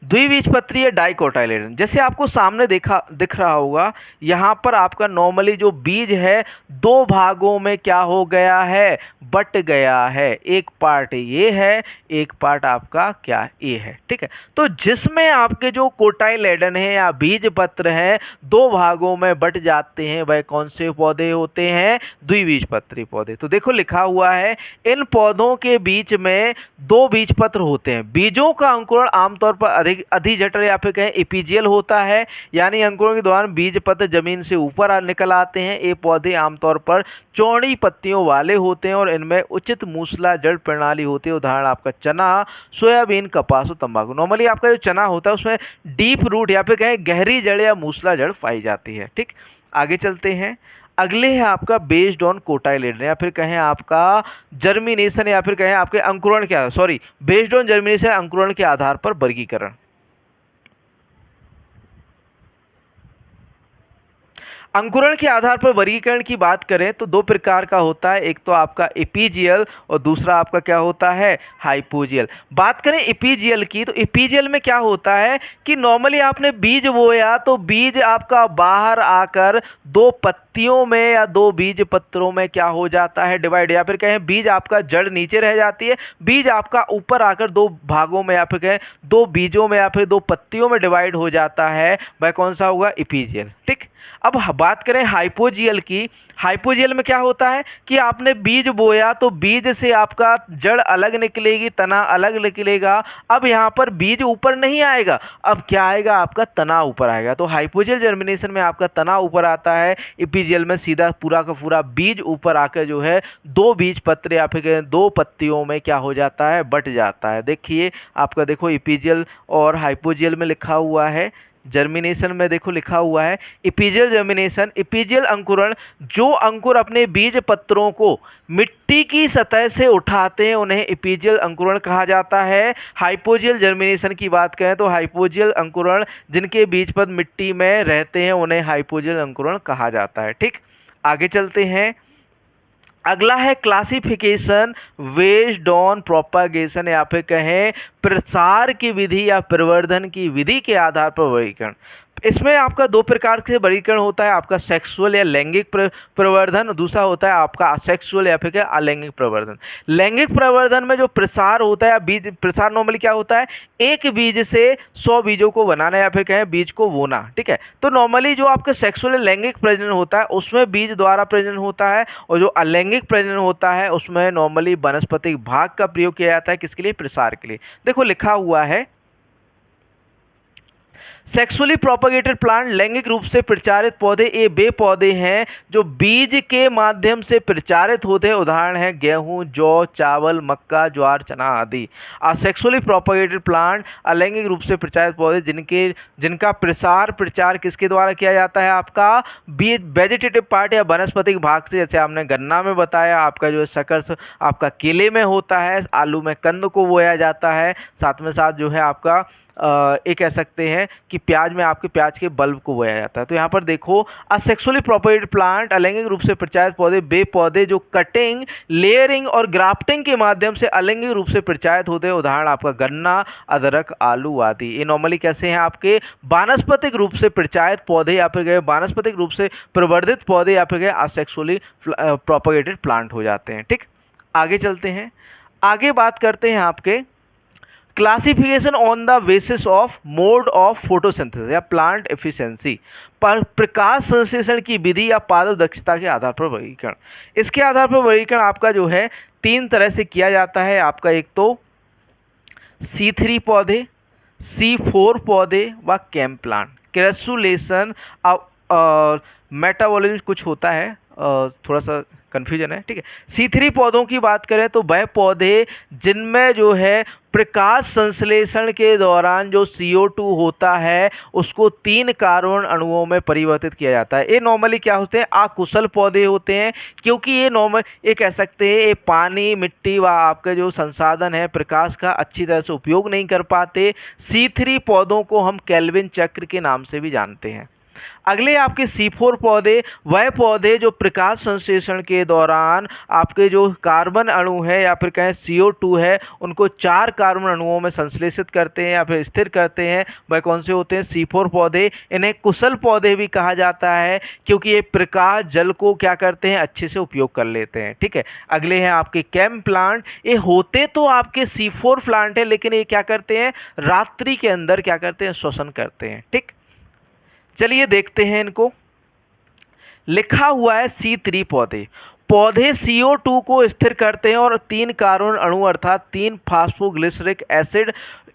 द्विबीजपत्रीय डाइकोटाइलेडन, जैसे आपको सामने दिख रहा होगा, यहाँ पर आपका नॉर्मली जो बीज है दो भागों में क्या हो गया है, बट गया है। एक पार्ट ये है, एक पार्ट आपका क्या ये है। ठीक है, तो जिसमें आपके जो कोटाइलेडन है या बीज पत्र है दो भागों में बट जाते हैं, वह कौन से पौधे होते हैं, द्विबीजपत्री पौधे। तो देखो लिखा हुआ है, इन पौधों के बीच में दो बीजपत्र होते हैं। बीजों का अंकुरण आमतौर पर अधिजठर या फिर कहें एपीजियल होता है, यानी अंकुरण के दौरान बीज पत्र जमीन से ऊपर निकल आते हैं। ये पौधे आमतौर पर चौड़ी पत्तियों वाले होते हैं और इनमें उचित मूसला जड़ प्रणाली होती है। उदाहरण आपका चना, सोयाबीन, कपास और तंबाकू। नॉर्मली आपका जो चना होता है उसमें डीप रूट या फिर कहें गहरी जड़ या मूसला जड़ पाई जाती है। ठीक, आगे चलते हैं, अगले है आपका बेस्ड ऑन कोटाइलेडन या फिर कहें आपका जर्मिनेशन या फिर कहें आपके अंकुरण के आधार, बेस्ड ऑन जर्मिनेशन अंकुरण के आधार पर वर्गीकरण। अंकुरण के आधार पर वर्गीकरण की बात करें तो दो प्रकार का होता है, एक तो आपका एपीजियल और दूसरा आपका क्या होता है, हाइपोजियल। बात करें एपीजियल की, तो एपीजियल में क्या होता है कि नॉर्मली आपने बीज बोया तो बीज आपका बाहर आकर दो पत्तियों में या दो बीज पत्रों में क्या हो जाता है, डिवाइड, या फिर कहें बीज आपका जड़ नीचे रह जाती है, बीज आपका ऊपर आकर दो भागों में या फिर कहें दो बीजों में या फिर दो पत्तियों में डिवाइड हो जाता है, वह कौन सा होगा, एपीजियल। ठीक, अब बात करें हाइपोजियल की, हाइपोजियल में क्या होता है कि आपने बीज बोया तो बीज से आपका जड़ अलग निकलेगी, तना अलग निकलेगा। अब यहाँ पर बीज ऊपर नहीं आएगा, अब क्या आएगा, आपका तना ऊपर आएगा। तो हाइपोजियल जर्मिनेशन में आपका तना ऊपर आता है, एपीजियल में सीधा पूरा का पूरा बीज ऊपर आकर जो है दो बीज पत्र या फिर दो पत्तियों में क्या हो जाता है, बट जाता है। देखिए आपका, देखो एपीजियल और हाइपोजियल में लिखा हुआ है, जर्मिनेशन में देखो लिखा हुआ है एपीजियल जर्मिनेशन, एपीजियल अंकुरण, जो अंकुर अपने बीज पत्रों को मिट्टी की सतह से उठाते हैं उन्हें एपीजियल अंकुरण कहा जाता है। हाइपोजियल जर्मिनेशन की बात करें तो हाइपोजियल अंकुरण जिनके बीज पत्र मिट्टी में रहते हैं उन्हें हाइपोजियल अंकुरण कहा जाता है। ठीक, आगे चलते हैं। अगला है क्लासिफिकेशन बेस्ड ऑन प्रोपागेशन, या फिर कहें प्रसार की विधि या प्रवर्धन की विधि के आधार पर वर्गीकरण। इसमें आपका दो प्रकार से वर्गीकरण होता है, आपका सेक्सुअल या लैंगिक प्रवर्धन, दूसरा होता है आपका असेक्सुअल या फिर अलैंगिक प्रवर्धन। लैंगिक प्रवर्धन में जो प्रसार होता है, बीज प्रसार नॉर्मली क्या होता है, एक बीज से 100 बीजों को बनाना या फिर कहें बीज को बोना। ठीक है, तो नॉर्मली जो आपका सेक्सुअल लैंगिक प्रजनन होता है उसमें बीज द्वारा प्रजनन होता है, और जो अलैंगिक प्रजनन होता है उसमें नॉर्मली वनस्पतिक भाग का प्रयोग किया जाता है, किसके लिए, प्रसार के लिए। देखो लिखा हुआ है सेक्सुअली प्रोपगेटेड प्लांट लैंगिक रूप से प्रचारित पौधे ये वे पौधे हैं जो बीज के माध्यम से प्रचारित होते हैं। उदाहरण है गेहूं, जौ, चावल, मक्का, ज्वार, चना आदि। असेक्सुअली प्रोपगेटेड प्लांट अलैंगिक रूप से प्रचारित पौधे जिनका प्रचार किसके द्वारा किया जाता है, आपका बीज वेजिटेटिव पार्ट या वनस्पतिक भाग से। जैसे आपने गन्ना में बताया, आपका जो शकर्स आपका केले में होता है, आलू में कंद को बोया जाता है, साथ में साथ जो है आपका ये कह सकते हैं कि प्याज में आपके प्याज के बल्ब को बोया जाता है। तो यहाँ पर देखो असेक्सुअली प्रोपगेटेड प्लांट अलैंगिक रूप से प्रचारित पौधे वे पौधे जो कटिंग, लेयरिंग और ग्राफ्टिंग के माध्यम से अलैंगिक रूप से प्रचारित होते हैं। उदाहरण आपका गन्ना, अदरक, आलू आदि। ये नॉर्मली कैसे हैं, आपके वानस्पतिक रूप से प्रचारित पौधे या फिर गए वानस्पतिक रूप से प्रवर्धित पौधे या फिर गए असेक्सुअली प्रोपगेटेड प्लांट हो जाते हैं। ठीक, आगे चलते हैं। आगे बात करते हैं आपके classification on the basis of mode of photosynthesis या प्लांट एफिशिएंसी, पर प्रकाश संश्लेषण की विधि या पादप दक्षता के आधार पर वर्गीकरण। इसके आधार पर वर्गीकरण आपका जो है 3 तरह से किया जाता है। आपका एक तो C3 पौधे, C4 पौधे व कैम प्लांट। क्रेसुलेशन और मेटाबॉलिज्म कुछ होता है, थोड़ा सा कन्फ्यूजन है। ठीक है, C3 पौधों की बात करें तो वह पौधे जिनमें जो है प्रकाश संश्लेषण के दौरान जो CO2 होता है उसको 3 कार्बन अणुओं में परिवर्तित किया जाता है। ये नॉर्मली क्या होते हैं, अकुशल पौधे होते हैं, क्योंकि ये ये कह सकते हैं ये पानी, मिट्टी व आपके जो संसाधन है प्रकाश का अच्छी तरह से उपयोग नहीं कर पाते। C3 पौधों को हम केल्विन चक्र के नाम से भी जानते हैं। अगले आपके C4 पौधे, वह पौधे जो प्रकाश संश्लेषण के दौरान आपके जो कार्बन अणु है या फिर कहें CO2 है उनको 4 कार्बन अणुओं में संश्लेषित करते हैं या फिर स्थिर करते हैं, वह कौन से होते हैं, C4 पौधे। इन्हें कुशल पौधे भी कहा जाता है क्योंकि ये प्रकाश जल को क्या करते हैं, अच्छे से उपयोग कर लेते हैं। ठीक है, अगले हैं आपके कैम प्लांट। ये होते तो आपके C4 प्लांट है लेकिन ये क्या करते हैं, रात्रि के अंदर क्या करते हैं, श्वसन करते हैं। ठीक, चलिए देखते हैं इनको। लिखा हुआ है C3 पौधे CO2 को स्थिर करते हैं और 3 कार्बन अणु अर्थात 3 फास्फोग्लिसरिक एसिड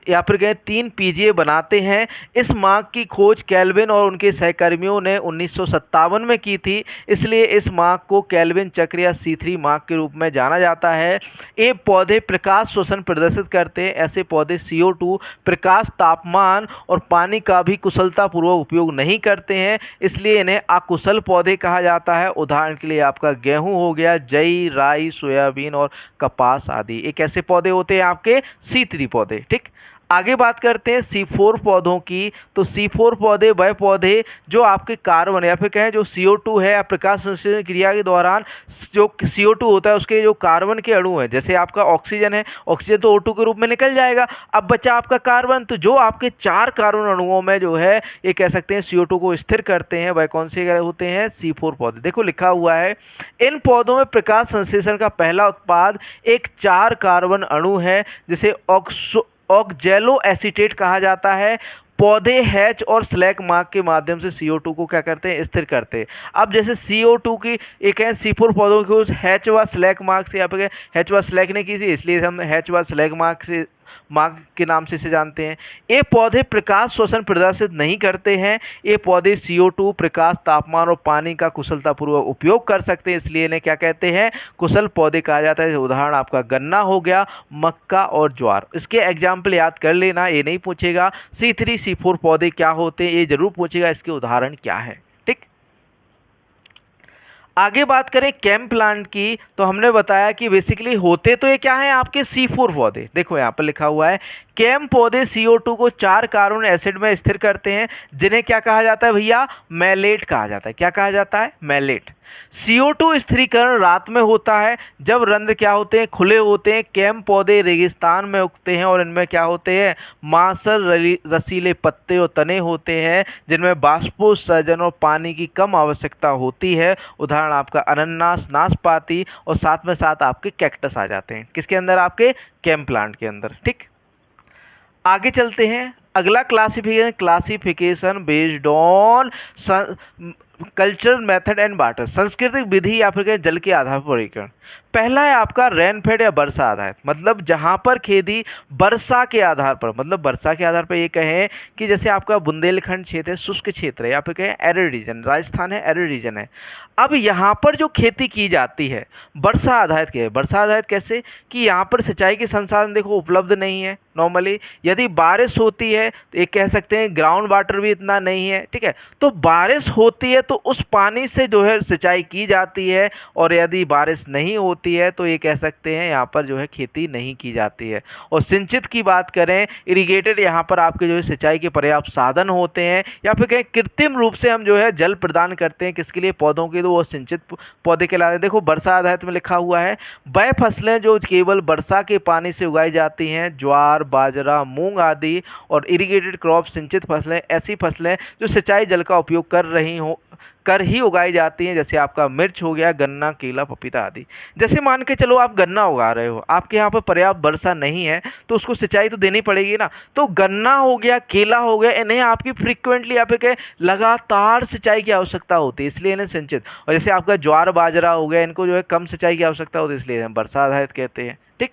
या फिर कहें 3 PGA बनाते हैं। इस मार्ग की खोज केल्विन और उनके सहकर्मियों ने 1957 में की थी, इसलिए इस मार्ग को केल्विन चक्र या C3 मार्ग के रूप में जाना जाता है। ये पौधे प्रकाश शोषण प्रदर्शित करते हैं। ऐसे पौधे CO2, प्रकाश, तापमान और पानी का भी कुशलतापूर्वक उपयोग नहीं करते हैं, इसलिए इन्हें अकुशल पौधे कहा जाता है। उदाहरण के लिए आपका गेहूँ हो गया, जई, राई, सोयाबीन और कपास आदि। एक ऐसे पौधे होते हैं आपके C3 पौधे। ठीक, आगे बात करते हैं C4 पौधों की। तो C4 पौधे वह पौधे जो आपके कार्बन या फिर कहें जो CO2 है या प्रकाश संश्लेषण क्रिया के दौरान जो CO2 होता है उसके जो कार्बन के अणु हैं, जैसे आपका ऑक्सीजन है, ऑक्सीजन तो O2 के रूप में निकल जाएगा, अब बचा आपका कार्बन, तो जो आपके 4 कार्बन अणुओं में जो है ये कह सकते हैं CO2 को स्थिर करते हैं, वह कौन से होते हैं, C4 पौधे। देखो लिखा हुआ है इन पौधों में प्रकाश संश्लेषण का पहला उत्पाद एक 4 कार्बन अणु है जिसे ऑक्जेलो एसीटेट कहा जाता है। पौधे हैच और स्लैग मार्ग के माध्यम से CO2 को क्या करते हैं, स्थिर करते हैं। अब जैसे CO2 की एक है C4 पौधों को हैच व स्लैग मार्ग से, यहाँ पे हैच व स्लैग ने की थी इसलिए हम हैच व स्लैग मार्ग के नाम से इसे जानते हैं। ये पौधे प्रकाश शोषण प्रदर्शित नहीं करते हैं। ये पौधे CO2, प्रकाश, तापमान और पानी का कुशलतापूर्वक उपयोग कर सकते हैं, इसलिए इन्हें क्या कहते हैं, कुशल पौधे कहा जाता है। उदाहरण आपका गन्ना हो गया, मक्का और ज्वार। इसके एग्जाम्पल याद कर लेना, ये नहीं पूछेगा C3 C4 पौधे क्या होते हैं, ये जरूर पूछेगा इसके उदाहरण क्या है। ठीक, आगे बात करें कैम प्लांट की, तो हमने बताया कि बेसिकली होते तो ये क्या है आपके C4 पौधे। देखो यहाँ पर लिखा हुआ है कैम पौधे CO2 को 4 कार्बन एसिड में स्थिर करते हैं, जिन्हें क्या कहा जाता है भैया, मैलेट कहा जाता है। क्या कहा जाता है, मैलेट। CO2 स्थिरीकरण रात में होता है जब रंध्र क्या होते हैं, खुले होते हैं। कैम पौधे रेगिस्तान में उगते हैं और इनमें क्या होते हैं, मांसल रसीले पत्ते और तने होते हैं जिनमें बाष्पोत्सर्जन और पानी की कम आवश्यकता होती है। उदाहरण आपका अनन्नास, नाशपाती और साथ में साथ आपके कैक्टस आ जाते हैं किसके अंदर, आपके कैम प्लांट के अंदर। ठीक, आगे चलते हैं। अगला classification based on cultural method and water, सांस्कृतिक विधि या फिर जल के आधार पर वर्गीकरण। पहला है आपका रेनफेड या वर्षा आधारित, मतलब जहाँ पर खेती वर्षा के आधार पर, मतलब वर्षा के आधार पर ये कहें कि जैसे आपका बुंदेलखंड क्षेत्र है, शुष्क क्षेत्र है, या फिर कहें एरिड रीजन, राजस्थान है एरिड रीजन है। अब यहाँ पर जो खेती की जाती है वर्षा आधारित की है। वर्षा आधारित कैसे कि यहाँ पर सिंचाई के संसाधन देखो उपलब्ध नहीं है नॉर्मली। यदि बारिश होती है तो एक कह सकते हैं ग्राउंड वाटर भी इतना नहीं है। ठीक है, तो बारिश होती है तो उस पानी से जो है सिंचाई की जाती है, और यदि बारिश नहीं होती है तो ये कह सकते हैं यहाँ पर जो है खेती नहीं की जाती है। और सिंचित की बात करें, इरिगेटेड, यहाँ पर आपके जो है सिंचाई के पर्याप्त साधन होते हैं, या फिर कहें कृत्रिम रूप से हम जो है जल प्रदान करते हैं किसके लिए, पौधों के, तो वो सिंचित पौधे कहलाते हैं। देखो वर्षा आधारित में लिखा हुआ है वह फसलें जो केवल वर्षा के पानी से उगाई जाती हैं, ज्वार, बाजरा, मूंग आदि, और इरिगेटेड क्रॉप, सिंचित फसलें ऐसी फसलें जो सिंचाई जल का उपयोग कर ही उगाई जाती हैं, जैसे आपका मिर्च हो गया, गन्ना, केला, पपीता आदि। जैसे मान के चलो आप गन्ना उगा रहे हो, आपके यहाँ पर पर्याप्त वर्षा नहीं है तो उसको सिंचाई तो देनी पड़ेगी ना। तो गन्ना हो गया, केला हो गया, इन्हें आपकी फ्रीक्वेंटली या फिर क्या लगातार सिंचाई की आवश्यकता होती है, इसलिए इन्हें सिंचित। और जैसे आपका ज्वार, बाजरा हो गया, इनको जो है कम सिंचाई की आवश्यकता होती है, इसलिए हम वर्षा आधारित कहते हैं। ठीक,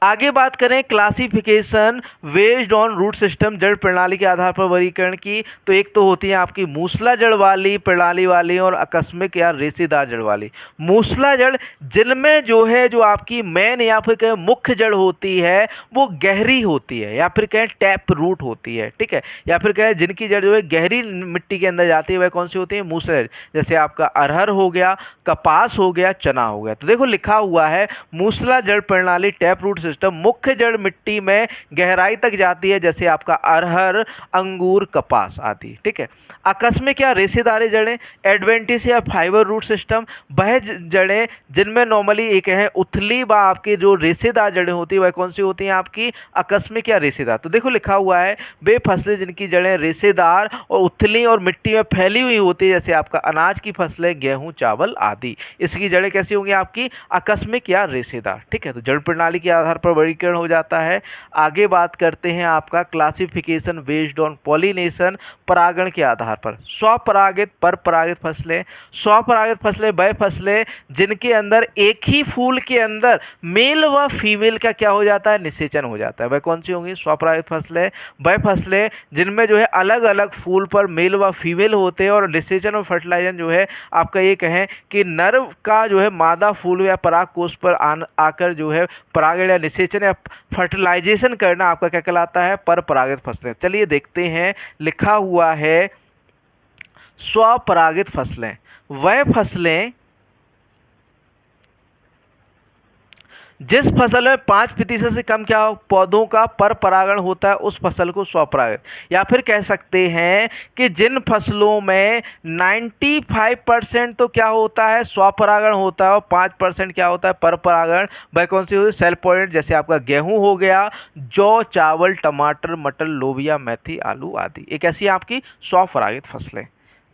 आगे बात करें classification based on root system, जड़ प्रणाली के आधार पर वर्गीकरण की, तो एक तो होती है आपकी मूसला जड़ वाली, प्रणाली वाली, और आकस्मिक या रेशेदार जड़ वाली। मूसला जड़ जिनमें जो है जो आपकी मेन या फिर कहें मुख्य जड़ होती है वो गहरी होती है, या फिर कहें टैप रूट होती है। ठीक है, या फिर कहें जिनकी जड़ जो है गहरी मिट्टी के अंदर जाती है वह कौन सी होती है, मूसला जड़। जैसे आपका अरहर हो गया, कपास हो गया, चना हो गया। तो देखो लिखा हुआ है मूसला जड़ प्रणाली, टैप रूट सिस्टम, मुख्य जड़ मिट्टी में गहराई तक जाती है, जैसे आपका अरहर, अंगूर, कपास आदि। ठीक है, आकस्मिक या रेशेदार जड़ें, एडवेंटिस या फाइबर रूट सिस्टम, वह जड़ें जिनमें नॉर्मली एक है उथली व आपकी जो रेशेदार जड़ें होती है वह कौन सी होती हैं, आपकी आकस्मिक या रेशेदार। तो देखो लिखा हुआ है वे फसलें जिनकी जड़ें रेशेदार और उथली और मिट्टी में फैली हुई होती है, जैसे आपका अनाज की फसलें, गेहूं, चावल आदि, इसकी जड़ें कैसी होंगी, आपकी आकस्मिक या रेशेदार। ठीक है, तो जड़ प्रणाली के आधार पर वर्गीकरण हो जाता है। आगे बात करते हैं आपका क्लासिफिकेशन बेस्ड ऑन पॉलिनेशन, परागण के आधार पर। स्वपरागित, परपरागित फसलें। स्वपरागित फसलें वह फसलें जिनके अंदर एक ही फूल के अंदर मेल व फीमेल का क्या हो जाता है, निषेचन हो जाता है, वह कौन सी होंगी, स्वपरागित फसलें। वह फसलें जिनमें जो है अलग अलग फूल पर मेल व फीमेल होते हैं, और निषेचन और फर्टिलाइजेशन जो है आपका ये कहें कि नर का जो है मादा फूल या पराग कोष पर आकर जो है परागण या निषेचन या फर्टिलाइजेशन करना आपका क्या कहलाता है, परपरागित फसलें। चलिए देखते हैं, लिखा हुआ है स्वपरागित फसलें वह फसलें जिस फसल में 5% से कम क्या पौधों का पर परागण होता है उस फसल को स्वपरागित, या फिर कह सकते हैं कि जिन फसलों में 95% तो क्या होता है, स्वपरागण होता है, और 5% क्या होता है, पर परागण, वह कौन सी होती है, सेल्फ पॉलिनेटेड। जैसे आपका गेहूं हो गया, जौ, चावल, टमाटर, मटर, लोबिया, मेथी, आलू आदि, एक ऐसी आपकी स्वपरागित फसलें।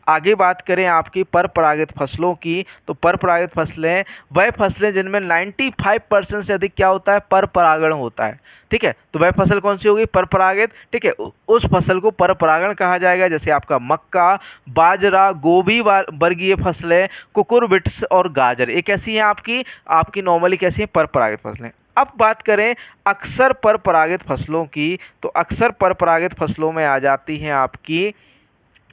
आगे बात करें आपकी परपरागित फसलों की, तो परपरागित फसलें वह फसलें जिनमें 95% से अधिक क्या होता है, परपरागण होता है। ठीक है, तो वह फसल कौन सी होगी, परपरागित। ठीक है, उस फसल को परपरागण कहा जाएगा। जैसे आपका मक्का, बाजरा, गोभी वर्गीय फसलें, कुकुरबिट्स और गाजर, ये कैसी हैं आपकी आपकी नॉर्मली कैसी हैं, परपरागित फसलें। अब बात करें अक्सर परपरागित फसलों की, तो अक्सर परपरागित फसलों में आ जाती हैं आपकी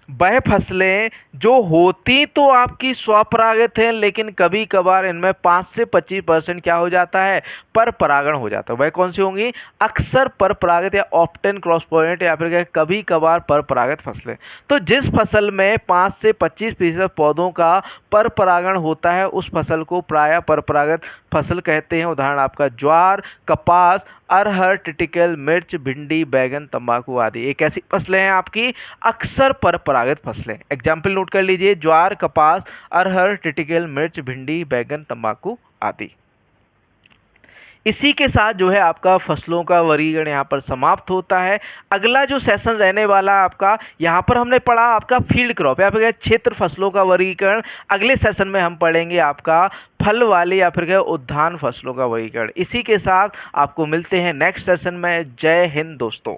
वह फसलें जो होती तो आपकी स्वपरागित हैं, लेकिन कभी कभार इनमें 5 से 25% क्या हो जाता है, पर परागण हो जाता है। वह कौन सी होंगी, अक्सर पर परागित या ऑप्टेन क्रॉस पॉलिनेट या फिर कभी कभार पर परागित फसलें। तो जिस फसल में 5 से 25% पौधों का पर परागण होता है उस फसल को प्रायः पर परागित फसल कहते हैं। उदाहरण आपका ज्वार, कपास, अरहर, टिटिकल, मिर्च, भिंडी, बैगन, तंबाकू आदि। एक ऐसी फसलें हैं आपकी अक्सर परपरागित फसलें। एग्जाम्पल नोट कर लीजिए, ज्वार, कपास, अरहर, टिटिकल, मिर्च, भिंडी, बैगन, तंबाकू आदि। इसी के साथ जो है आपका फसलों का वर्गीकरण यहाँ पर समाप्त होता है। अगला जो सेशन रहने वाला है आपका, यहाँ पर हमने पढ़ा आपका फील्ड क्रॉप या फिर क्षेत्र फसलों का वर्गीकरण। अगले सेशन में हम पढ़ेंगे आपका फल वाले या फिर उद्यान फसलों का वर्गीकरण। इसी के साथ आपको मिलते हैं नेक्स्ट सेशन में। जय हिंद दोस्तों।